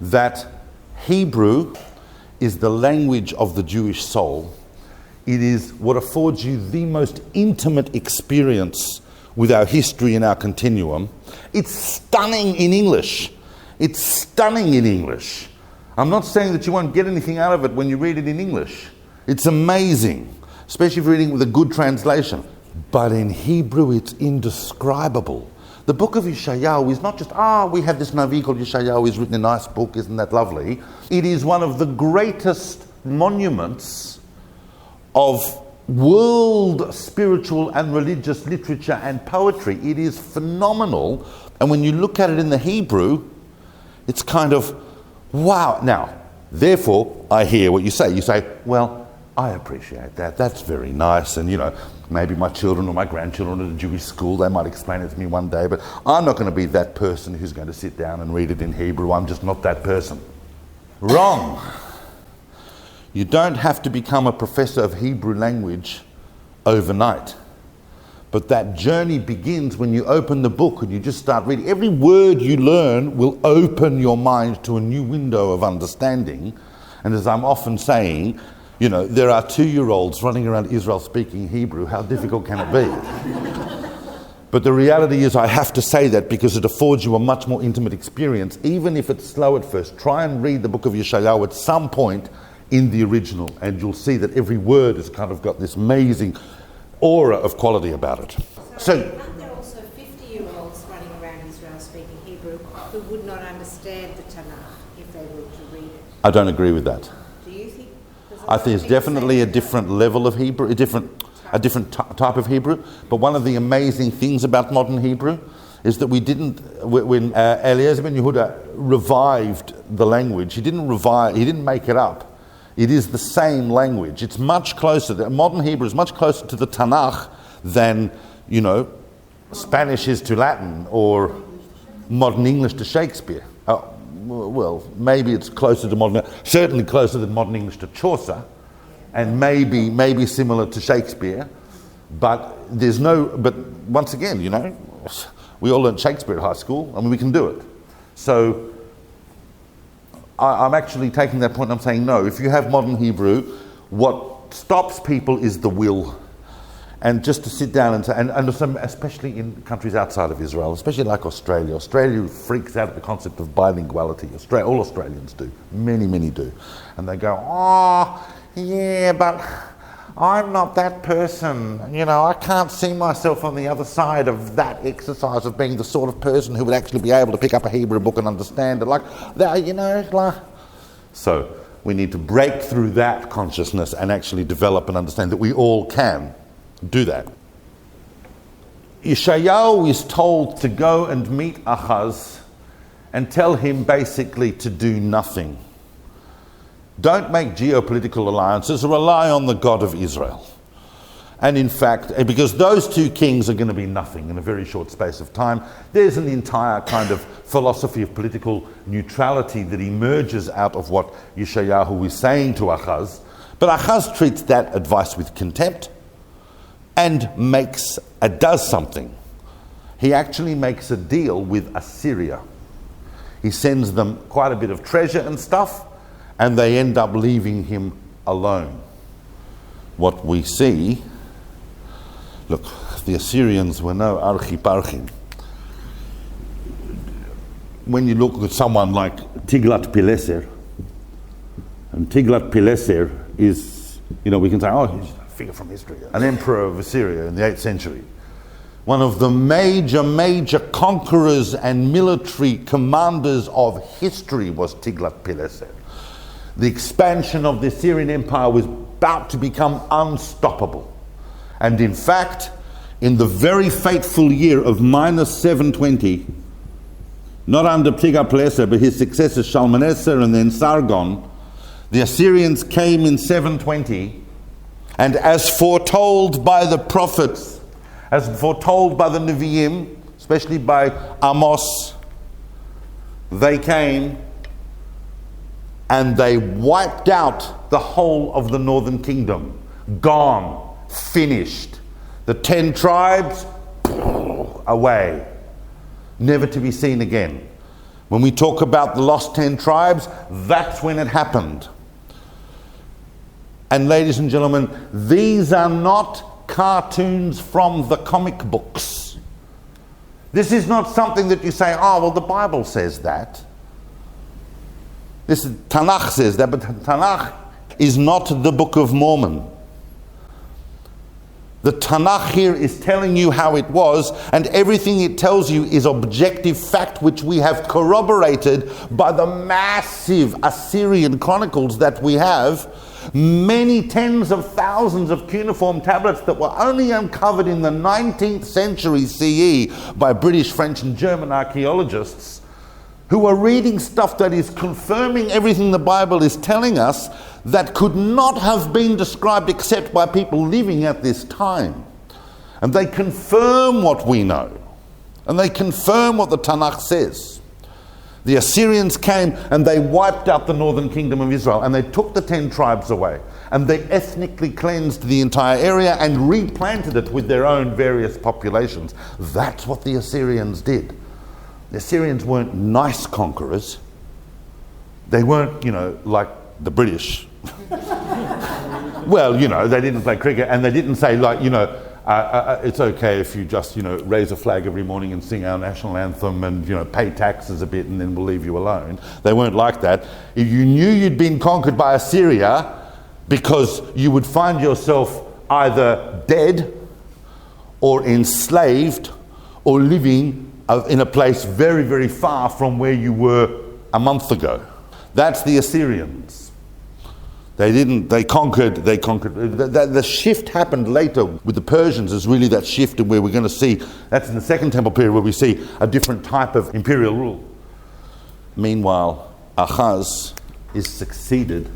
Speaker 2: that Hebrew is the language of the Jewish soul. It is what affords you the most intimate experience with our history and our continuum. It's stunning in English. It's stunning in English. I'm not saying that you won't get anything out of it when you read it in English. It's amazing, especially if you're reading with a good translation. But in Hebrew, it's indescribable. The book of Yeshayahu is not just, we have this Navi called Yeshayahu, he's written a nice book, isn't that lovely? It is one of the greatest monuments of world spiritual and religious literature and poetry. It is phenomenal. And when you look at it in the Hebrew, it's kind of, wow. Now, therefore, I hear what you say. You say, well, I appreciate that. That's very nice. And, maybe my children or my grandchildren at a Jewish school, they might explain it to me one day. But I'm not going to be that person who's going to sit down and read it in Hebrew. I'm just not that person. Wrong. You don't have to become a professor of Hebrew language overnight. But that journey begins when you open the book and you just start reading. Every word you learn will open your mind to a new window of understanding. And as I'm often saying, there are 2-year-olds running around Israel speaking Hebrew. How difficult can it be? But the reality is I have to say that because it affords you a much more intimate experience. Even if it's slow at first, try and read the book of Yeshayahu at some point in the original, and you'll see that every word has kind of got this amazing aura of quality about it. So
Speaker 3: aren't there also 50 if they were to read it.
Speaker 2: I don't agree with that.
Speaker 3: Do you think?
Speaker 2: I think it's definitely a different level of Hebrew, a different type of Hebrew. But one of the amazing things about modern Hebrew is that when Eliezer ben Yehuda revived the language, he didn't make it up. It is the same language. It's much closer. Modern Hebrew is much closer to the Tanach than, Spanish is to Latin or modern English to Shakespeare. Well, maybe it's closer to certainly closer than modern English to Chaucer, and maybe similar to Shakespeare. But but once again, we all learned Shakespeare at high school. I mean, we can do it. So I'm actually taking that point and I'm saying, no, if you have modern Hebrew, what stops people is the will. And just to sit down and especially in countries outside of Israel, especially like Australia. Australia freaks out at the concept of bilinguality. All Australians do. Many, many do. And they go, oh, yeah, but I'm not that person. I can't see myself on the other side of that exercise of being the sort of person who would actually be able to pick up a Hebrew book and understand it. Like that, So we need to break through that consciousness and actually develop and understand that we all can do that. Yeshayahu is told to go and meet Ahaz and tell him basically to do nothing. Don't make geopolitical alliances, rely on the God of Israel. And in fact, because those two kings are going to be nothing in a very short space of time, there's an entire kind of philosophy of political neutrality that emerges out of what Yeshayahu is saying to Ahaz. But Ahaz treats that advice with contempt and does something. He actually makes a deal with Assyria. He sends them quite a bit of treasure and stuff, and they end up leaving him alone. What we see, look, the Assyrians were no archiparchim. When you look at someone like Tiglath-Pileser, and Tiglath-Pileser is, we can say, oh, he's a figure from history, an emperor of Assyria in the 8th century. One of the major conquerors and military commanders of history was Tiglath-Pileser. The expansion of the Assyrian Empire was about to become unstoppable. And in fact, in the very fateful year of -720, not under Tiglath-Pileser, but his successors Shalmaneser and then Sargon, the Assyrians came in 720, and as foretold by the prophets, as foretold by the Nevi'im, especially by Amos, they came and they wiped out the whole of the northern kingdom. Gone, finished. The 10 tribes, away. Never to be seen again. When we talk about the lost 10 tribes, that's when it happened. And ladies and gentlemen, these are not cartoons from the comic books. This is not something that you say, oh, well, the Bible says that. Tanach says that, but Tanach is not the Book of Mormon. The Tanakh here is telling you how it was, and everything it tells you is objective fact, which we have corroborated by the massive Assyrian chronicles that we have. Many tens of thousands of cuneiform tablets that were only uncovered in the 19th century CE by British, French and German archaeologists who are reading stuff that is confirming everything the Bible is telling us that could not have been described except by people living at this time. And they confirm what we know. And they confirm what the Tanakh says. The Assyrians came and they wiped out the northern kingdom of Israel, and they took the 10 tribes away, and they ethnically cleansed the entire area and replanted it with their own various populations. That's what the Assyrians did. The Assyrians weren't nice conquerors. They weren't, like the British. Well, they didn't play cricket, and they didn't say, it's okay if you just, raise a flag every morning and sing our national anthem and, pay taxes a bit and then we'll leave you alone. They weren't like that. If you knew you'd been conquered by Assyria, because you would find yourself either dead or enslaved or living in a place very, very far from where you were a month ago. That's the Assyrians. They conquered. The shift happened later with the Persians is really that shift, and where we're going to see, that's in the Second Temple period where we see a different type of imperial rule. Meanwhile, Ahaz is succeeded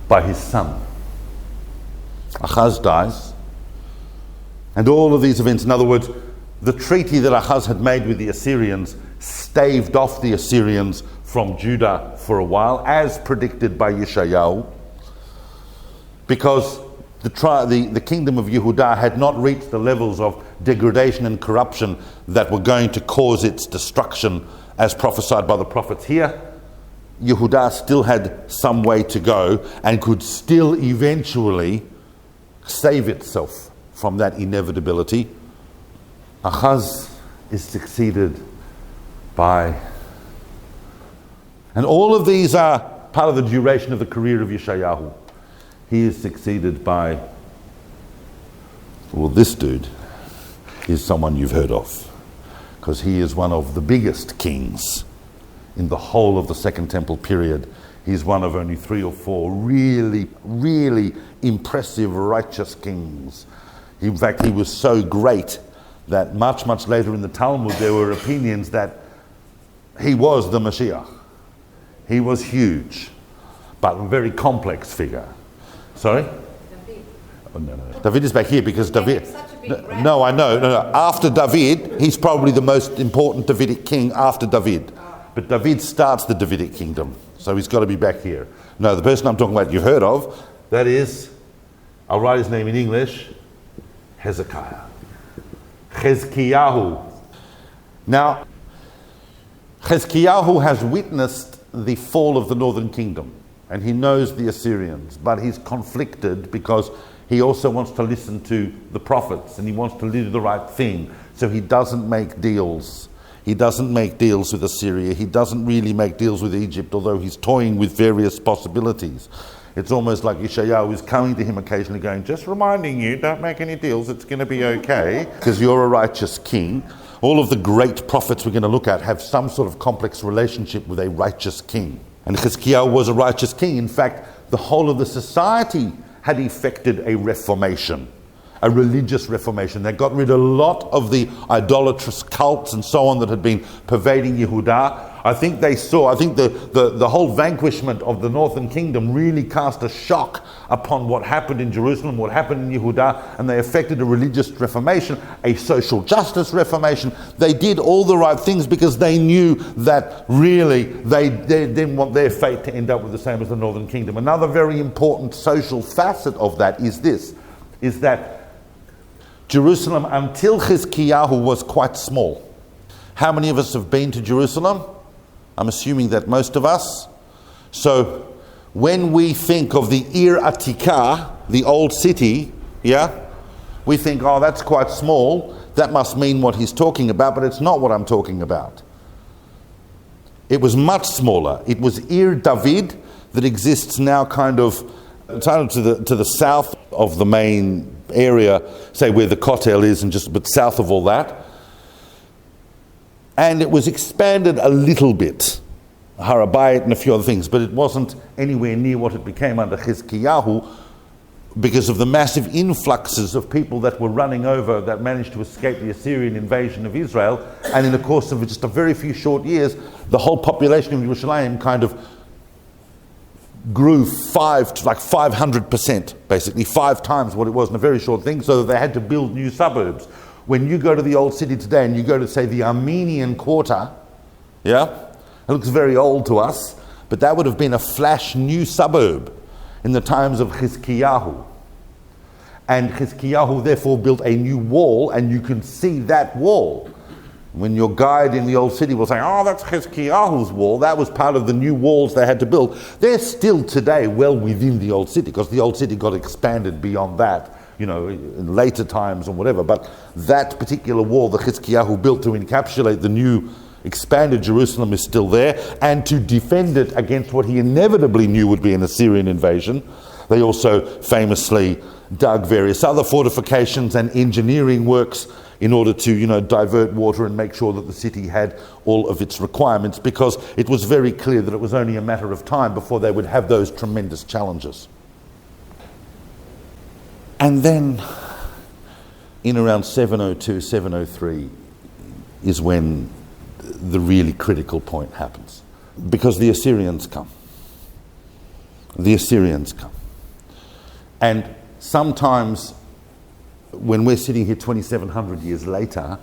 Speaker 2: by his son. Ahaz dies, and all of these events, in other words, the treaty that Ahaz had made with the Assyrians staved off the Assyrians from Judah for a while, as predicted by Yeshayahu, because the kingdom of Yehudah had not reached the levels of degradation and corruption that were going to cause its destruction as prophesied by the prophets here. Yehudah still had some way to go and could still eventually save itself from that inevitability. Ahaz is succeeded by, and all of these are part of the duration of the career of Yeshayahu. He is succeeded by, well, this dude is someone you've heard of, because he is one of the biggest kings in the whole of the Second Temple period. He's one of only 3 or 4 really, really impressive, righteous kings. In fact, he was so great that much, much later in the Talmud there were opinions that he was the Mashiach. He was huge, but a very complex figure. Sorry?
Speaker 3: David.
Speaker 2: Oh, no. David is back here because David...
Speaker 3: Such a big rat.
Speaker 2: No, I know. No. After David, he's probably the most important Davidic king after David. But David starts the Davidic kingdom, so he's got to be back here. No, the person I'm talking about you've heard of, that is, I'll write his name in English, Hezekiah. Chezkiyahu. Now, Chezkiyahu has witnessed the fall of the northern kingdom, and he knows the Assyrians, but he's conflicted because he also wants to listen to the prophets and he wants to do the right thing. So he doesn't make deals. He doesn't make deals with Assyria. He doesn't really make deals with Egypt, although he's toying with various possibilities. It's almost like Yeshayahu is coming to him occasionally going, just reminding you, don't make any deals, it's going to be okay, because you're a righteous king. All of the great prophets we're going to look at have some sort of complex relationship with a righteous king. And Chizkiyahu was a righteous king. In fact, the whole of the society had effected a reformation, a religious reformation. They got rid of a lot of the idolatrous cults and so on that had been pervading Yehudah. I think the whole vanquishment of the northern kingdom really cast a shock upon what happened in Jerusalem, what happened in Yehudah, and they effected a religious reformation, a social justice reformation. They did all the right things because they knew that really they didn't want their fate to end up with the same as the northern kingdom. Another very important social facet of that is that Jerusalem until Chizkiyahu was quite small. How many of us have been to Jerusalem? I'm assuming that most of us. So when we think of the Ir Atikah, the old city, we think, oh, that's quite small. That must mean what he's talking about, but it's not what I'm talking about. It was much smaller. It was Ir David that exists now kind of to the south of the main area, say where the Kotel is, and just a bit south of all that. And it was expanded a little bit, Harabayit and a few other things, but it wasn't anywhere near what it became under Chizkiyahu because of the massive influxes of people that were running over, that managed to escape the Assyrian invasion of Israel. And in the course of just a very few short years, the whole population of Yerushalayim kind of grew 500%, basically 5 times what it was in a very short thing, so that they had to build new suburbs. When you go to the old city today and you go to, say, the Armenian Quarter, it looks very old to us, but that would have been a flash new suburb in the times of Chizkiyahu. And Chizkiyahu therefore built a new wall, and you can see that wall. When your guide in the old city will say, oh, that's Chizkiyahu's wall, that was part of the new walls they had to build. They're still today well within the old city, because the old city got expanded beyond that, in later times or whatever. But that particular wall that Chizkiyahu built to encapsulate the new expanded Jerusalem is still there, and to defend it against what he inevitably knew would be an Assyrian invasion. They also famously dug various other fortifications and engineering works in order to, divert water and make sure that the city had all of its requirements, because it was very clear that it was only a matter of time before they would have those tremendous challenges. And then, in around 702, 703, is when the really critical point happens. Because the Assyrians come. The Assyrians come. And sometimes, when we're sitting here 2,700 years later,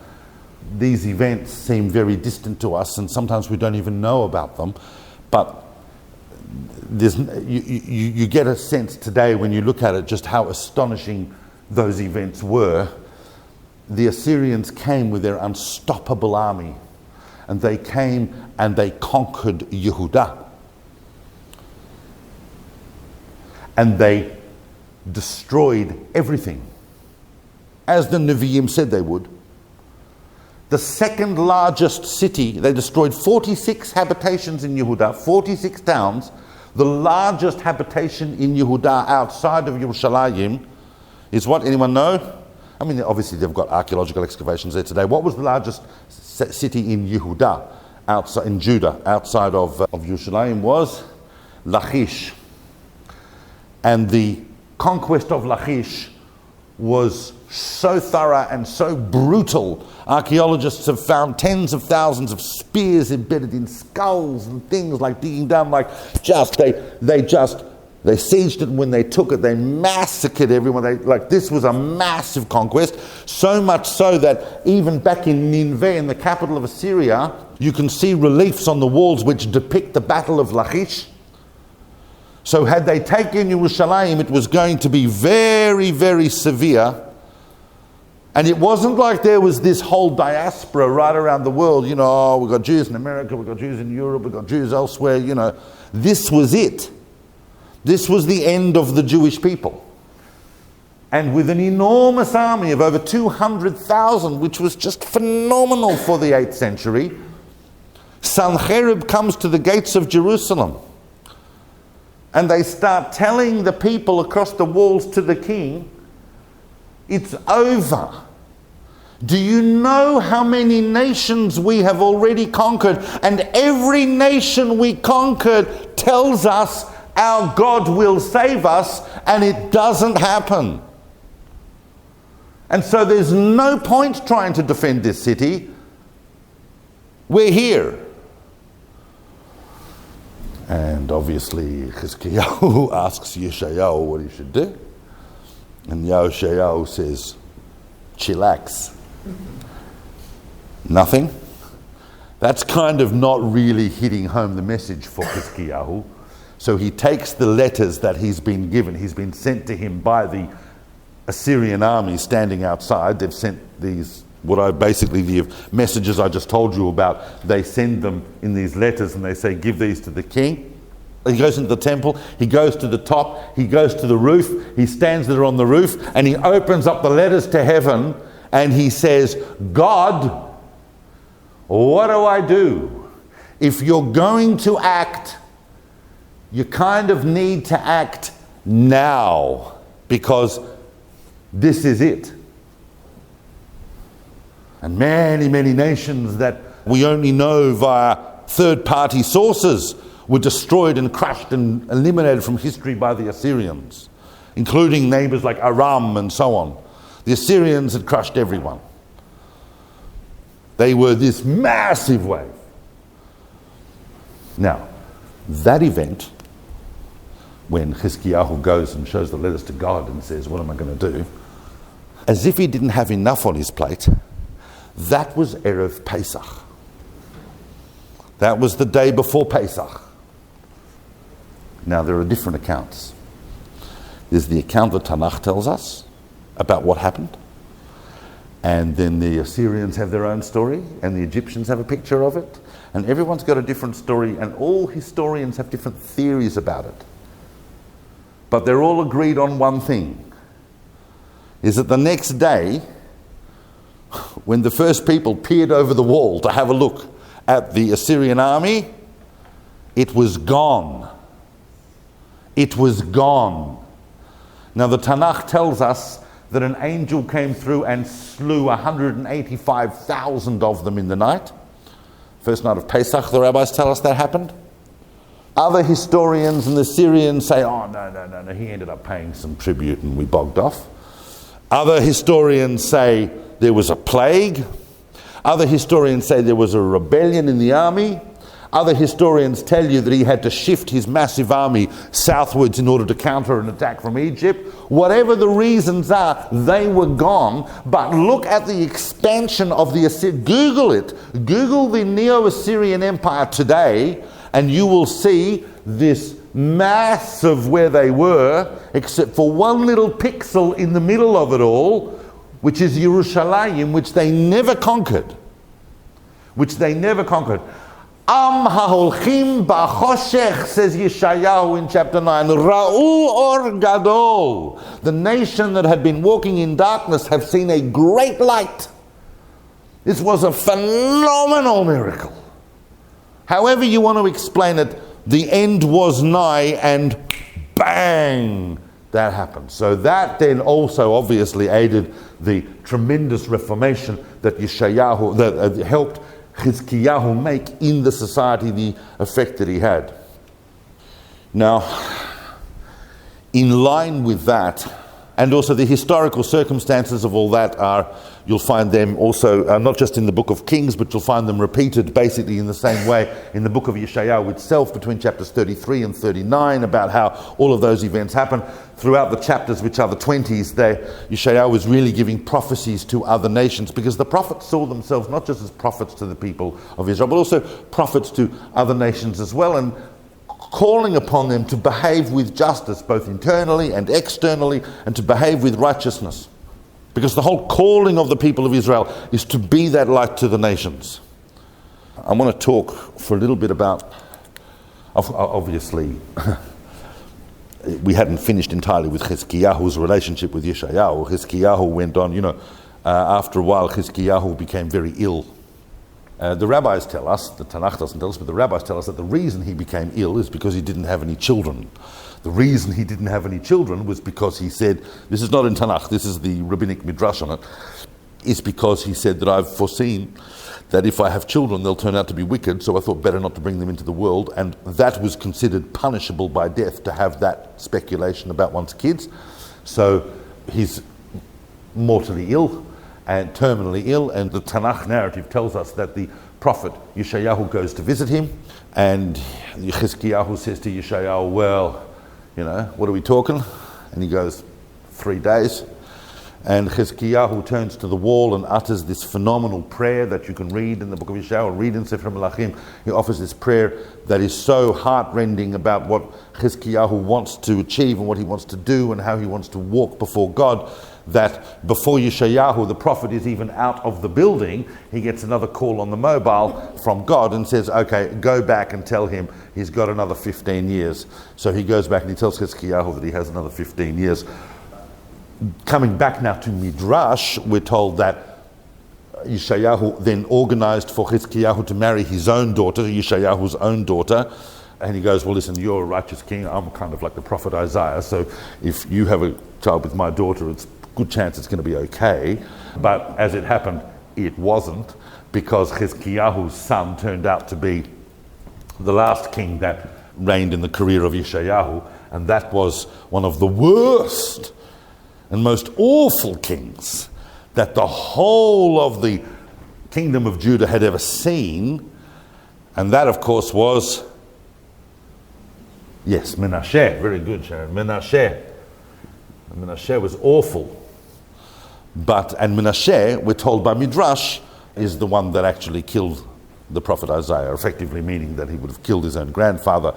Speaker 2: these events seem very distant to us, and sometimes we don't even know about them. But you get a sense today when you look at it just how astonishing those events were. The Assyrians came with their unstoppable army, and they came and they conquered Yehudah. And they destroyed everything, as the Nevi'im said they would. The second largest city, they destroyed 46 habitations in Yehudah, 46 towns. The largest habitation in Yehudah outside of Yerushalayim is what? Anyone know? I mean, obviously they've got archaeological excavations there today. What was the largest city in Yehudah, outside in Judah, outside of Yerushalayim? Was Lachish. And the conquest of Lachish was so thorough and so brutal. Archaeologists have found tens of thousands of spears embedded in skulls and things, like digging down, they sieged it, and when they took it, they massacred everyone. This was a massive conquest, so much so that even back in Nineveh, in the capital of Assyria, you can see reliefs on the walls which depict the Battle of Lachish. So had they taken Yerushalayim, it was going to be very, very severe. And it wasn't like there was this whole diaspora right around the world, we've got Jews in America, we've got Jews in Europe, we've got Jews elsewhere, This was it. This was the end of the Jewish people. And with an enormous army of over 200,000, which was just phenomenal for the 8th century, Sennacherib comes to the gates of Jerusalem. And they start telling the people across the walls to the king, it's over. Do you know how many nations we have already conquered? And every nation we conquered tells us our God will save us, and it doesn't happen. And so there's no point trying to defend this city. We're here. And obviously Yeshayahu asks Yeshayahu what he should do. And Yeshayahu says, chillax. Nothing. That's kind of not really hitting home the message for Yeshayahu. So he takes the letters that he's been given. He's been sent to him by the Assyrian army standing outside. They've sent these, the messages I just told you about. They send them in these letters and they say, give these to the king. He goes into the temple, he goes to the top, he goes to the roof, he stands there on the roof, and he opens up the letters to heaven, and he says, God, what do I do? If you're going to act, you kind of need to act now, because this is it. And many, many nations that we only know via third-party sources were destroyed and crushed and eliminated from history by the Assyrians, including neighbors like Aram and so on. The Assyrians had crushed everyone. They were this massive wave. Now, that event, when Yeshayahu goes and shows the letters to God and says, what am I going to do? As if he didn't have enough on his plate, that was Erev Pesach. That was the day before Pesach. Now, there are different accounts. There's the account that Tanach tells us about what happened. And then the Assyrians have their own story, and the Egyptians have a picture of it. And everyone's got a different story, and all historians have different theories about it. But they're all agreed on one thing, is that the next day, when the first people peered over the wall to have a look at the Assyrian army, it was gone. It was gone. Now the Tanakh tells us that an angel came through and slew 185,000 of them in the night. First night of Pesach, the rabbis tell us that happened. Other historians and the Syrians say, oh, no, he ended up paying some tribute and we bogged off. Other historians say there was a plague. Other historians say there was a rebellion in the army. Other historians tell you that he had to shift his massive army southwards in order to counter an attack from Egypt. Whatever the reasons are, they were gone. But look at the expansion of the Assyrian. Google it. Google the Neo-Assyrian Empire today, and you will see this mass of where they were, except for one little pixel in the middle of it all, which is Yerushalayim, which they never conquered. Am ha'holchim ba'choshech, says Yeshayahu in chapter 9. Ra'u or gadol. The nation that had been walking in darkness have seen a great light. This was a phenomenal miracle. However you want to explain it, the end was nigh and bang, that happened. So that then also obviously aided the tremendous reformation that Yeshayahu, that helped Chizkiyahu make in the society, the effect that he had. Now, in line with that, and also the historical circumstances of all that are, you'll find them also, not just in the book of Kings, but you'll find them repeated basically in the same way in the book of Yeshayahu itself, between chapters 33 and 39, about how all of those events happen. Throughout the chapters, which are the 20s, Yeshayahu is really giving prophecies to other nations, because the prophets saw themselves not just as prophets to the people of Israel, but also prophets to other nations as well, and calling upon them to behave with justice, both internally and externally, and to behave with righteousness. Because the whole calling of the people of Israel is to be that light to the nations. I want to talk for a little bit about, obviously, we hadn't finished entirely with Chizkiyahu's relationship with Yeshayahu. Chizkiyahu went on, after a while Chizkiyahu became very ill. The rabbis tell us, the Tanakh doesn't tell us, but the rabbis tell us that the reason he became ill is because he didn't have any children. The reason he didn't have any children was because he said, this is not in Tanakh, this is the rabbinic midrash on it, is because he said that I've foreseen that if I have children they'll turn out to be wicked, so I thought better not to bring them into the world, and that was considered punishable by death to have that speculation about one's kids. So he's mortally ill and terminally ill, and the Tanakh narrative tells us that the prophet Yeshayahu goes to visit him, and Chizkiyahu says to Yeshayahu, well, what are we talking? And he goes, 3 days. And Chizkiyahu turns to the wall and utters this phenomenal prayer that you can read in the book of Yeshayahu, read in Sefer Melachim. He offers this prayer that is so heart-rending about what Chizkiyahu wants to achieve and what he wants to do and how he wants to walk before God, that before Yeshayahu, the prophet, is even out of the building, he gets another call on the mobile from God and says, okay, go back and tell him he's got another 15 years. So he goes back and he tells Chizkiyahu that he has another 15 years. Coming back now to Midrash, we're told that Yeshayahu then organized for Chizkiyahu to marry his own daughter, Yeshayahu's own daughter. And he goes, well, listen, you're a righteous king. I'm kind of like the prophet Isaiah. So if you have a child with my daughter, it's a good chance it's going to be okay. But as it happened, it wasn't, because Chizkiyahu's son turned out to be the last king that reigned in the career of Yeshayahu. And that was one of the worst and most awful kings that the whole of the kingdom of Judah had ever seen. And that, of course, was, yes, Menashe. Very good, Sharon. Menashe. Menashe was awful. And Menashe, we're told by Midrash, is the one that actually killed the prophet Isaiah, effectively meaning that he would have killed his own grandfather.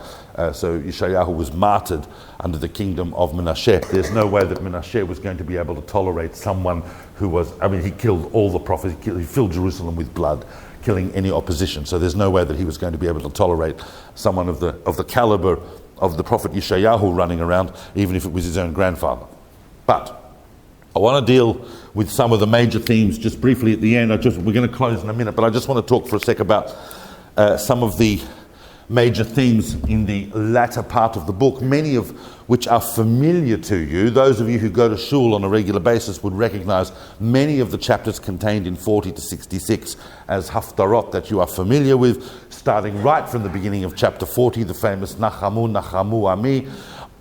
Speaker 2: So Yeshayahu was martyred under the kingdom of Menashe. There's no way that Menashe was going to be able to tolerate someone who was, he killed all the prophets, he filled Jerusalem with blood, killing any opposition. So there's no way that he was going to be able to tolerate someone of the caliber of the prophet Yeshayahu running around, even if it was his own grandfather. But I want to deal with some of the major themes just briefly at the end. We're going to close in a minute, but I just want to talk for a sec about some of the major themes in the latter part of the book, many of which are familiar to you. Those of you who go to shul on a regular basis would recognize many of the chapters contained in 40 to 66 as haftarot that you are familiar with, starting right from the beginning of chapter 40, the famous Nachamu, Nachamu Ami.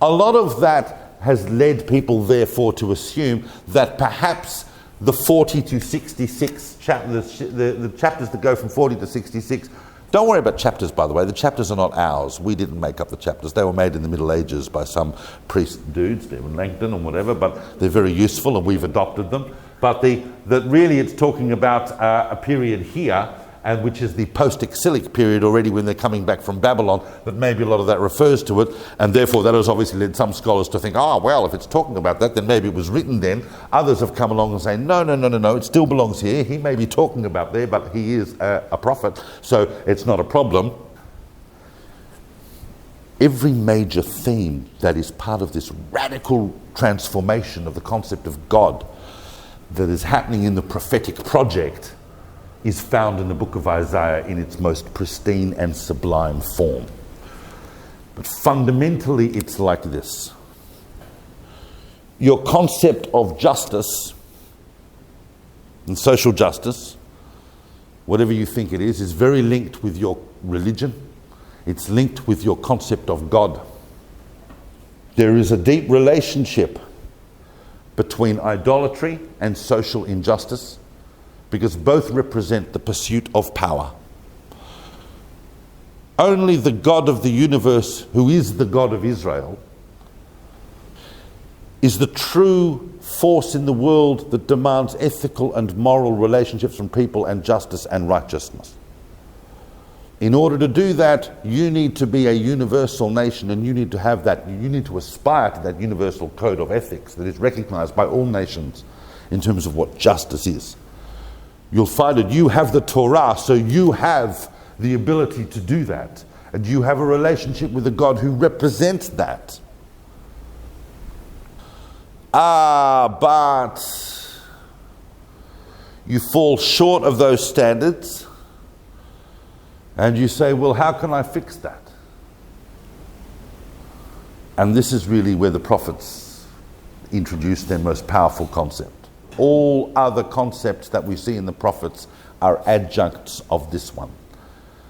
Speaker 2: A lot of that has led people, therefore, to assume that perhaps the 40 to 66 chapters, the chapters that go from 40 to 66, don't worry about chapters, by the way. The chapters are not ours. We didn't make up the chapters. They were made in the Middle Ages by some priest dudes, Stephen Langton or whatever, but they're very useful and we've adopted them. But that really it's talking about a period here, and which is the post-exilic period already when they're coming back from Babylon, that maybe a lot of that refers to it, and therefore that has obviously led some scholars to think, well, if it's talking about that, then maybe it was written then. Others have come along and say, no, it still belongs here. He may be talking about there, but he is a prophet, so it's not a problem. Every major theme that is part of this radical transformation of the concept of God that is happening in the prophetic project is found in the book of Isaiah in its most pristine and sublime form. But fundamentally, it's like this. Your concept of justice and social justice, whatever you think it is very linked with your religion. It's linked with your concept of God. There is a deep relationship between idolatry and social injustice, because both represent the pursuit of power. Only the God of the universe, who is the God of Israel, is the true force in the world that demands ethical and moral relationships from people and justice and righteousness. In order to do that, you need to be a universal nation, and you need to have that, you need to aspire to that universal code of ethics that is recognized by all nations in terms of what justice is. You'll find that you have the Torah, so you have the ability to do that. And you have a relationship with a God who represents that. But you fall short of those standards, and you say, well, how can I fix that? And this is really where the prophets introduce their most powerful concept. All other concepts that we see in the prophets are adjuncts of this one.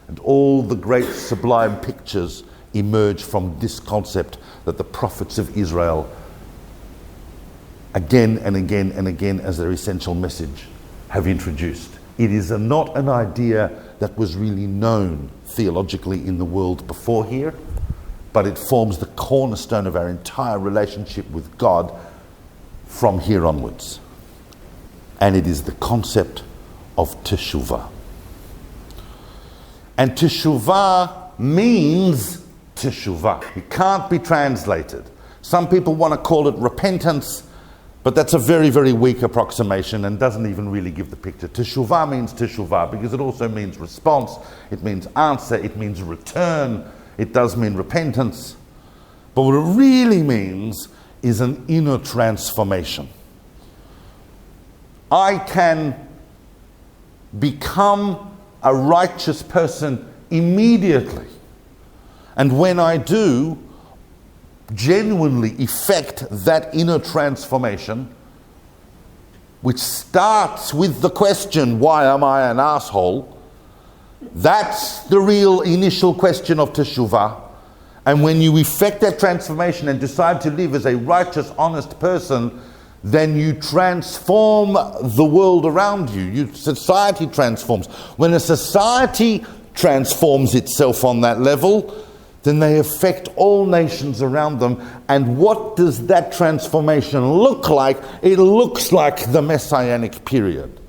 Speaker 2: And all the great sublime pictures emerge from this concept that the prophets of Israel, again and again and again as their essential message, have introduced. It is not an idea that was really known theologically in the world before here, but it forms the cornerstone of our entire relationship with God from here onwards. And it is the concept of TESHUVA. And TESHUVA means TESHUVA. It can't be translated. Some people want to call it repentance, but that's a very, very weak approximation and doesn't even really give the picture. TESHUVA means TESHUVA because it also means response, it means answer, it means return, it does mean repentance. But what it really means is an inner transformation. I can become a righteous person immediately. And when I do, genuinely effect that inner transformation, which starts with the question, why am I an asshole? That's the real initial question of Teshuvah. And when you effect that transformation and decide to live as a righteous, honest person, then you transform the world around you. Society transforms. When a society transforms itself on that level, then they affect all nations around them. And what does that transformation look like? It looks like the Messianic period,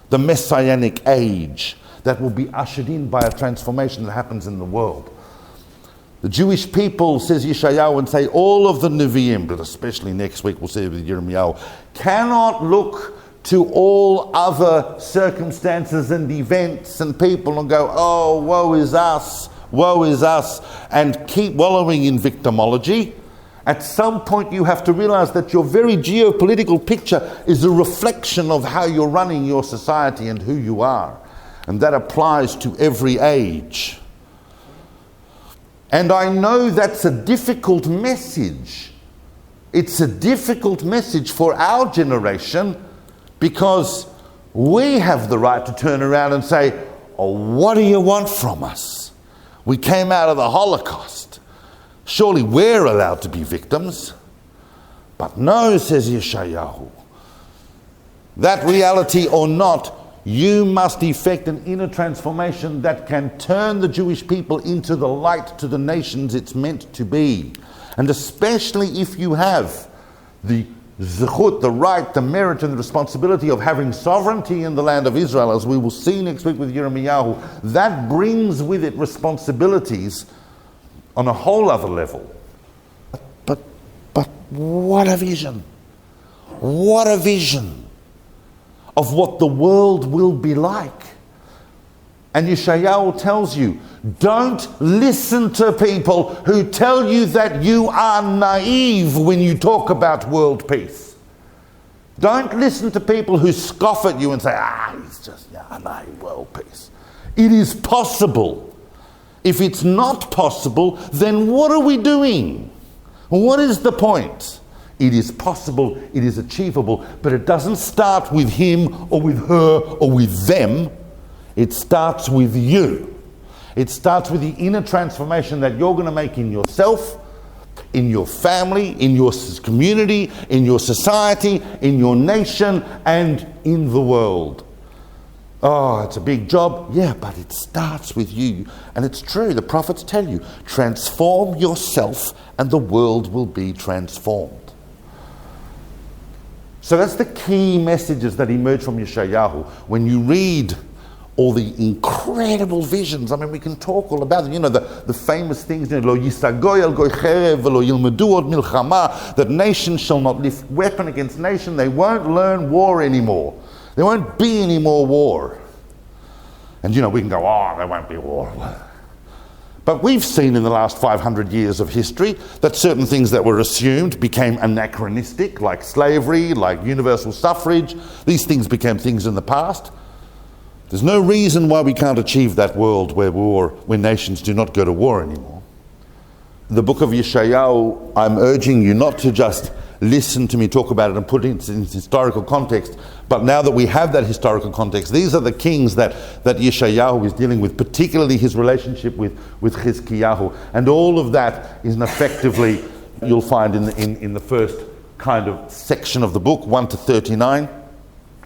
Speaker 2: the Messianic age that will be ushered in by a transformation that happens in the world. The Jewish people, says Yeshayahu, and say all of the Nevi'im, but especially next week we'll see with Yirmiyahu, cannot look to all other circumstances and events and people and go, oh, woe is us, and keep wallowing in victimology. At some point you have to realize that your very geopolitical picture is a reflection of how you're running your society and who you are. And that applies to every age. And I know that's a difficult message. It's a difficult message for our generation because we have the right to turn around and say, oh, what do you want from us? We came out of the Holocaust. Surely we're allowed to be victims. But no, says Yeshayahu. That reality or not, you must effect an inner transformation that can turn the Jewish people into the light to the nations it's meant to be. And especially if you have the zechut, the right, the merit and the responsibility of having sovereignty in the land of Israel, as we will see next week with Yirmiyahu, that brings with it responsibilities on a whole other level. But what a vision! What a vision of what the world will be like. And Yeshayahu tells you, don't listen to people who tell you that you are naive when you talk about world peace. Don't listen to people who scoff at you and say, it's just naive world peace. It is possible. If it's not possible, then what are we doing? What is the point? It is possible, it is achievable, but it doesn't start with him or with her or with them. It starts with you. It starts with the inner transformation that you're going to make in yourself, in your family, in your community, in your society, in your nation, and in the world. Oh, it's a big job. Yeah, but it starts with you. And it's true, the prophets tell you, transform yourself and the world will be transformed. So that's the key messages that emerge from Yeshayahu. When you read all the incredible visions, I mean, we can talk all about them. The famous things, Lo yisagoy al goy cherev velo yilmedu od milchama, that nation shall not lift weapon against nation. They won't learn war anymore. There won't be any more war. And we can go, there won't be war. But we've seen in the last 500 years of history that certain things that were assumed became anachronistic, like slavery, like universal suffrage. These things became things in the past. There's no reason why we can't achieve that world where nations do not go to war anymore. The book of Yeshayahu, I'm urging you not to just listen to me talk about it and put it in historical context, but now that we have that historical context, these are the kings that Yeshayahu is dealing with, particularly his relationship with Chizkiyahu, and all of that is effectively, you'll find in the first kind of section of the book, 1 to 39,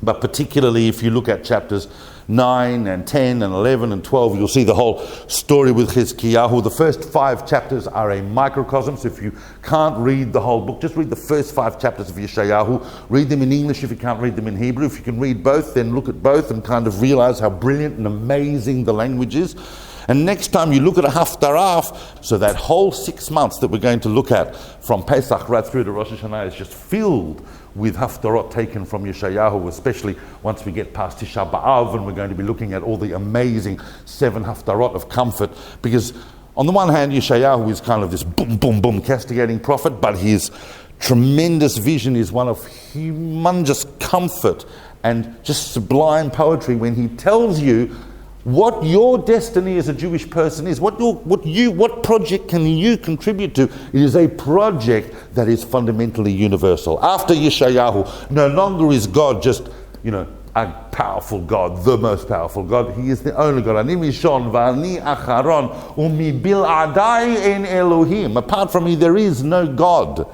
Speaker 2: but particularly if you look at chapters 9 and 10 and 11 and 12, you'll see the whole story with Chizkiyahu. The first 5 chapters are a microcosm, so if you can't read the whole book, just read the first 5 chapters of Yeshayahu. Read them in English if you can't read them in Hebrew. If you can read both, then look at both and kind of realize how brilliant and amazing the language is. And next time you look at a haftarah, so that whole 6 months that we're going to look at from Pesach right through to Rosh Hashanah is just filled with haftarot taken from Yeshayahu, especially once we get past Tisha B'Av, and we're going to be looking at all the amazing 7 haftarot of comfort. Because on the one hand, Yeshayahu is kind of this boom, boom, boom castigating prophet, but his tremendous vision is one of humongous comfort and just sublime poetry when he tells you what your destiny as a Jewish person is, what project can you contribute to. It is a project that is fundamentally universal. After Yeshayahu, no longer is God just, a powerful God, the most powerful God. He is the only God. Ani rishon v'ani acharon umibil'adai ein Elohim. Apart from me, there is no God.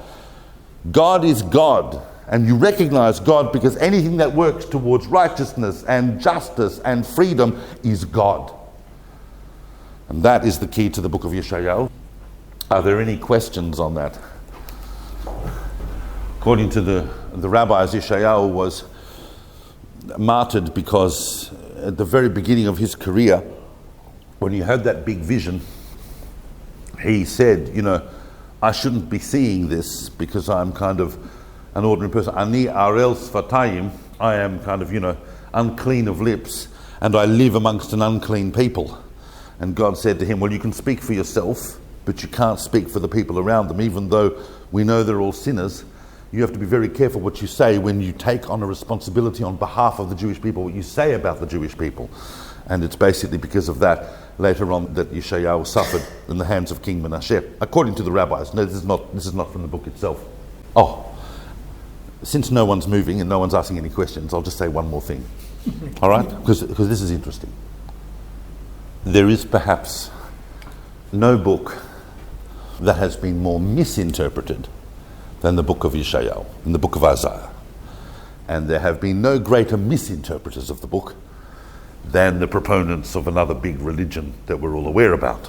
Speaker 2: God is God. And you recognize God because anything that works towards righteousness and justice and freedom is God. And that is the key to the book of Yeshayahu. Are there any questions on that? According to the rabbis, Yeshayahu was martyred because at the very beginning of his career, when he had that big vision, he said, I shouldn't be seeing this because I'm kind of an ordinary person. Ani arel sfatayim, I am kind of, unclean of lips, and I live amongst an unclean people. And God said to him, well, you can speak for yourself, but you can't speak for the people around them. Even though we know they're all sinners, you have to be very careful what you say when you take on a responsibility on behalf of the Jewish people, what you say about the Jewish people. And it's basically because of that later on that Yeshayahu suffered in the hands of King Manasseh, according to the rabbis. No, this is not from the book itself. Oh, since no one's moving and no one's asking any questions, I'll just say one more thing. All right? Because this is interesting. There is perhaps no book that has been more misinterpreted than the book of Yeshayahu, in the book of Isaiah. And there have been no greater misinterpreters of the book than the proponents of another big religion that we're all aware about.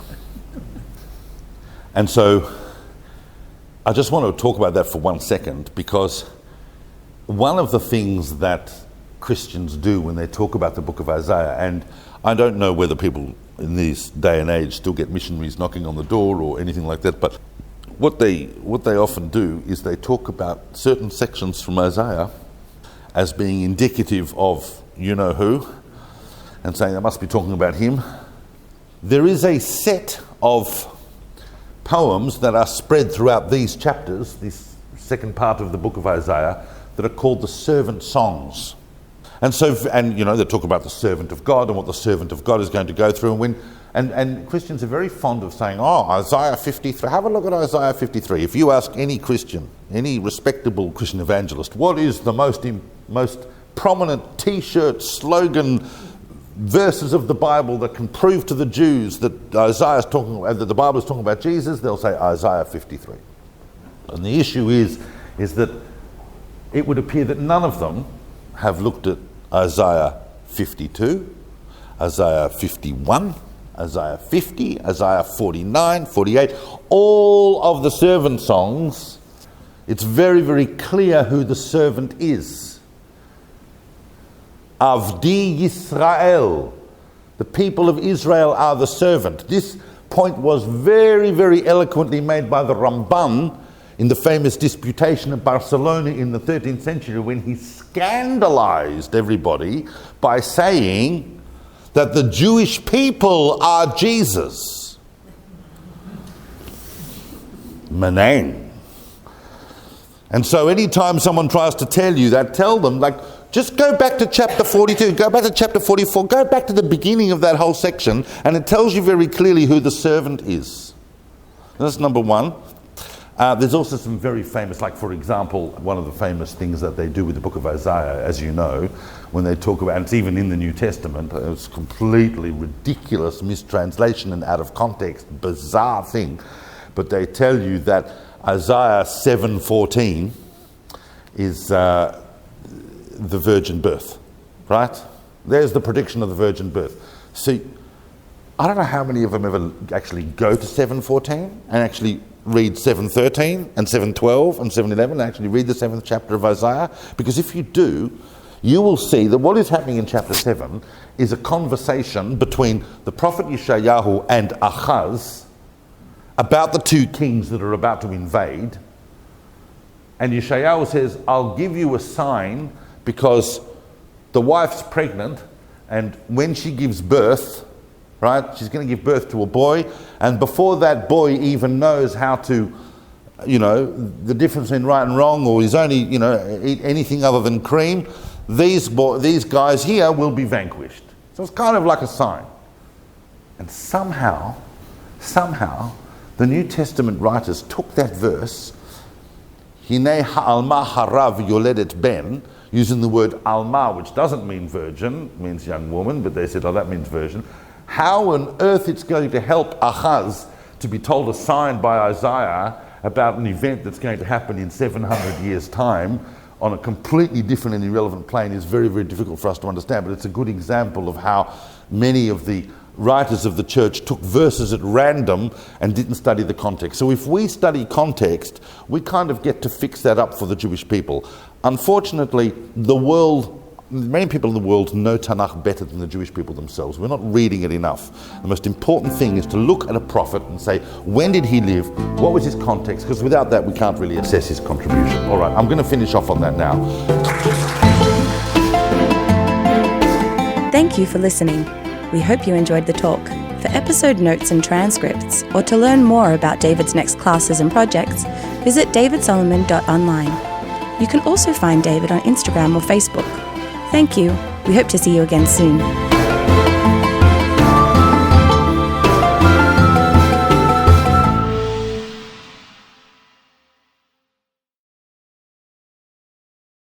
Speaker 2: And so I just want to talk about that for 1 second, because one of the things that Christians do when they talk about the book of Isaiah, and I don't know whether people in this day and age still get missionaries knocking on the door or anything like that, but what they often do is they talk about certain sections from Isaiah as being indicative of you-know-who, and saying they must be talking about him. There is a set of poems that are spread throughout these chapters, this second part of the book of Isaiah, that are called the servant songs. And so, they talk about the servant of God and what the servant of God is going to go through. And Christians are very fond of saying, Isaiah 53. Have a look at Isaiah 53. If you ask any Christian, any respectable Christian evangelist, what is the most prominent T-shirt slogan verses of the Bible that can prove to the Jews that Isaiah's talking, that the Bible is talking about Jesus, they'll say Isaiah 53. And the issue is that it would appear that none of them have looked at Isaiah 52, Isaiah 51, Isaiah 50, Isaiah 49, 48, all of the servant songs. It's very, very clear who the servant is. Avdi Yisrael, the people of Israel are the servant. This point was very, very eloquently made by the Ramban in the famous disputation of Barcelona in the 13th century, when he scandalized everybody by saying that the Jewish people are Jesus. Manang. And so anytime someone tries to tell you that, tell them, just go back to chapter 42, go back to chapter 44, go back to the beginning of that whole section, and it tells you very clearly who the servant is. That's number one. There's also some very famous, for example, one of the famous things that they do with the book of Isaiah, as you know, when they talk about, and it's even in the New Testament, it's completely ridiculous mistranslation and out of context, bizarre thing, but they tell you that Isaiah 7:14 is the virgin birth, right? There's the prediction of the virgin birth. See, I don't know how many of them ever actually go to 7:14 and actually read 7:13 and 7:12 and 7:11 and actually read the 7th chapter of Isaiah, because if you do, you will see that what is happening in chapter 7 is a conversation between the prophet Yeshayahu and Achaz about the two kings that are about to invade. And Yeshayahu says, I'll give you a sign, because the wife's pregnant, and when she gives birth, right, she's going to give birth to a boy, and before that boy even knows how to, the difference in right and wrong, or he's only, eat anything other than cream, these guys here will be vanquished. So it's kind of like a sign. And somehow, the New Testament writers took that verse, Hinei ha'alma harav yoledet ben, using the word alma, which doesn't mean virgin, means young woman, but they said, that means virgin. How on earth it's going to help Achaz to be told a sign by Isaiah about an event that's going to happen in 700 years' time on a completely different and irrelevant plane is very, very difficult for us to understand. But it's a good example of how many of the writers of the church took verses at random and didn't study the context. So if we study context, we kind of get to fix that up for the Jewish people. Unfortunately, many people in the world know Tanach better than the Jewish people themselves. We're not reading it enough. The most important thing is to look at a prophet and say, when did he live? What was his context? Because without that, we can't really assess his contribution. All right, I'm going to finish off on that now.
Speaker 1: Thank you for listening. We hope you enjoyed the talk. For episode notes and transcripts, or to learn more about David's next classes and projects, visit davidsolomon.online. You can also find David on Instagram or Facebook. Thank you. We hope to see you again soon.